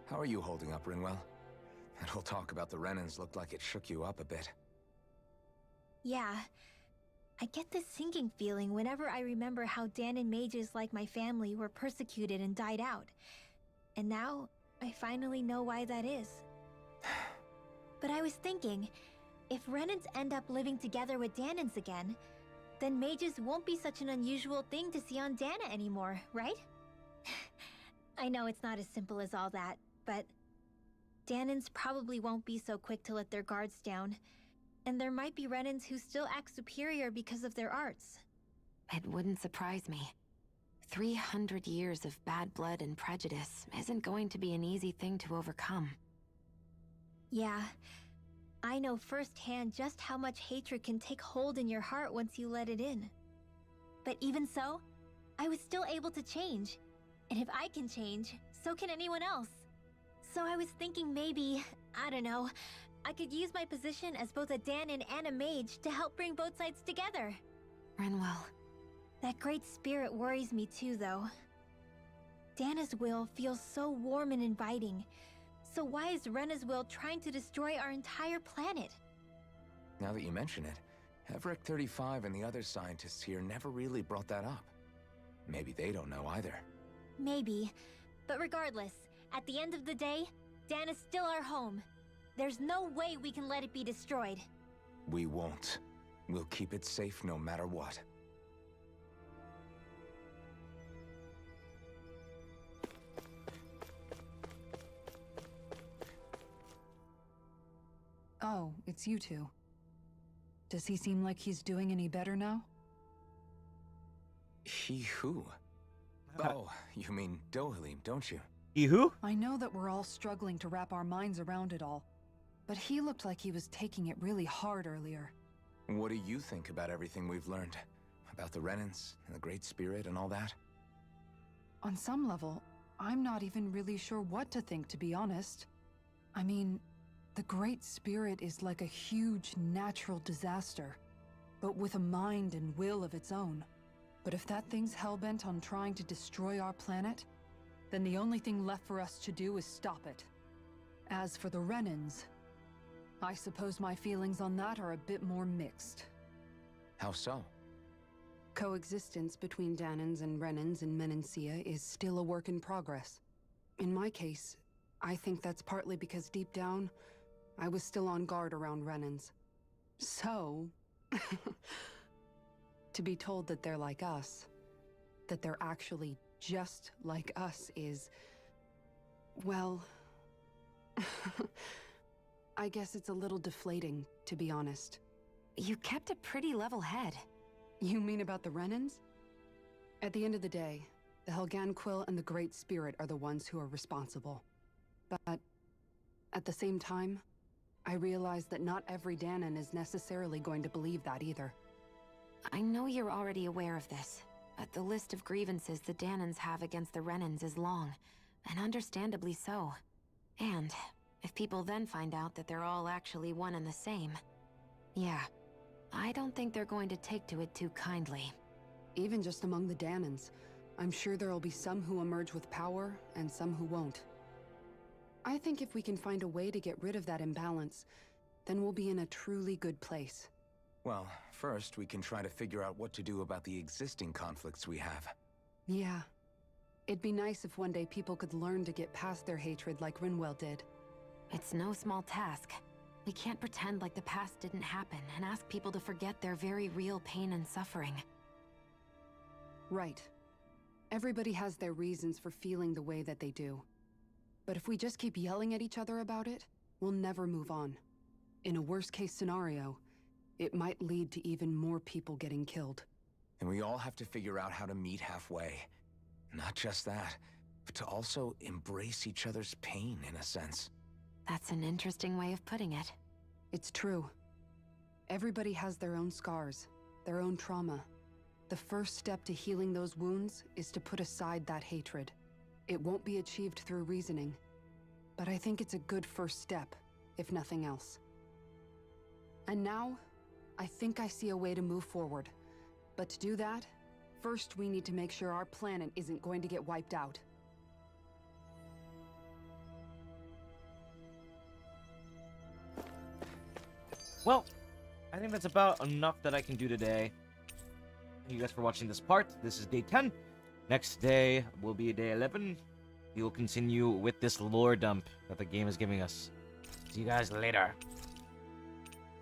How are you holding up, Rinwell? That whole talk about the Renans looked like it shook you up a bit. Yeah. I get this sinking feeling whenever I remember how Dahnan mages like my family were persecuted and died out. And now, I finally know why that is. But I was thinking, if Renans end up living together with Dahnans again, then mages won't be such an unusual thing to see on Dana anymore, right? I know it's not as simple as all that, but Dahnans probably won't be so quick to let their guards down. And there might be Renans who still act superior because of their arts. It wouldn't surprise me. 300 years of bad blood and prejudice isn't going to be an easy thing to overcome. Yeah. I know firsthand just how much hatred can take hold in your heart once you let it in. But even so, I was still able to change. And if I can change, so can anyone else. So I was thinking maybe, I don't know, I could use my position as both a Dahnan and a mage to help bring both sides together. Rinwell. That great spirit worries me too, though. Dana's will feels so warm and inviting. So why is Rena's will trying to destroy our entire planet? Now that you mention it, Everett 35 and the other scientists here never really brought that up. Maybe they don't know either. Maybe. But regardless, at the end of the day, Dana's still our home. There's no way we can let it be destroyed. We won't. We'll keep it safe no matter what. Oh, it's you two. Does he seem like he's doing any better now? He who? Oh, you mean Dohalim, don't you? He who? I know that we're all struggling to wrap our minds around it all, but he looked like he was taking it really hard earlier. What do you think about everything we've learned? About the Renans, and the Great Spirit, and all that? On some level, I'm not even really sure what to think, to be honest. I mean, the Great Spirit is like a huge natural disaster, but with a mind and will of its own. But if that thing's hellbent on trying to destroy our planet, then the only thing left for us to do is stop it. As for the Renans, I suppose my feelings on that are a bit more mixed. How so? Coexistence between Dahnans and Renans in Menancia is still a work in progress. In my case, I think that's partly because deep down, I was still on guard around Renans. So, to be told that they're like us, that they're actually just like us is, well, I guess it's a little deflating, to be honest. You kept a pretty level head. You mean about the Renans? At the end of the day, the Helganquil and the Great Spirit are the ones who are responsible. But at the same time, I realize that not every Dahnan is necessarily going to believe that either. I know you're already aware of this, but the list of grievances the Dahnans have against the Renans is long, and understandably so. And if people then find out that they're all actually one and the same, yeah, I don't think they're going to take to it too kindly. Even just among the Dahnans, I'm sure there'll be some who emerge with power and some who won't. I think if we can find a way to get rid of that imbalance, then we'll be in a truly good place. Well, first we can try to figure out what to do about the existing conflicts we have. Yeah. It'd be nice if one day people could learn to get past their hatred like Rinwell did. It's no small task. We can't pretend like the past didn't happen and ask people to forget their very real pain and suffering. Right. Everybody has their reasons for feeling the way that they do. But if we just keep yelling at each other about it, we'll never move on. In a worst-case scenario, it might lead to even more people getting killed. And we all have to figure out how to meet halfway. Not just that, but to also embrace each other's pain, in a sense. That's an interesting way of putting it. It's true. Everybody has their own scars, their own trauma. The first step to healing those wounds is to put aside that hatred. It won't be achieved through reasoning, but I think it's a good first step, if nothing else. And now, I think I see a way to move forward. But to do that, first we need to make sure our planet isn't going to get wiped out. Well, I think that's about enough that I can do today. Thank you guys for watching this part. This is day 10. Next day will be day 11. We will continue with this lore dump that the game is giving us. See you guys later.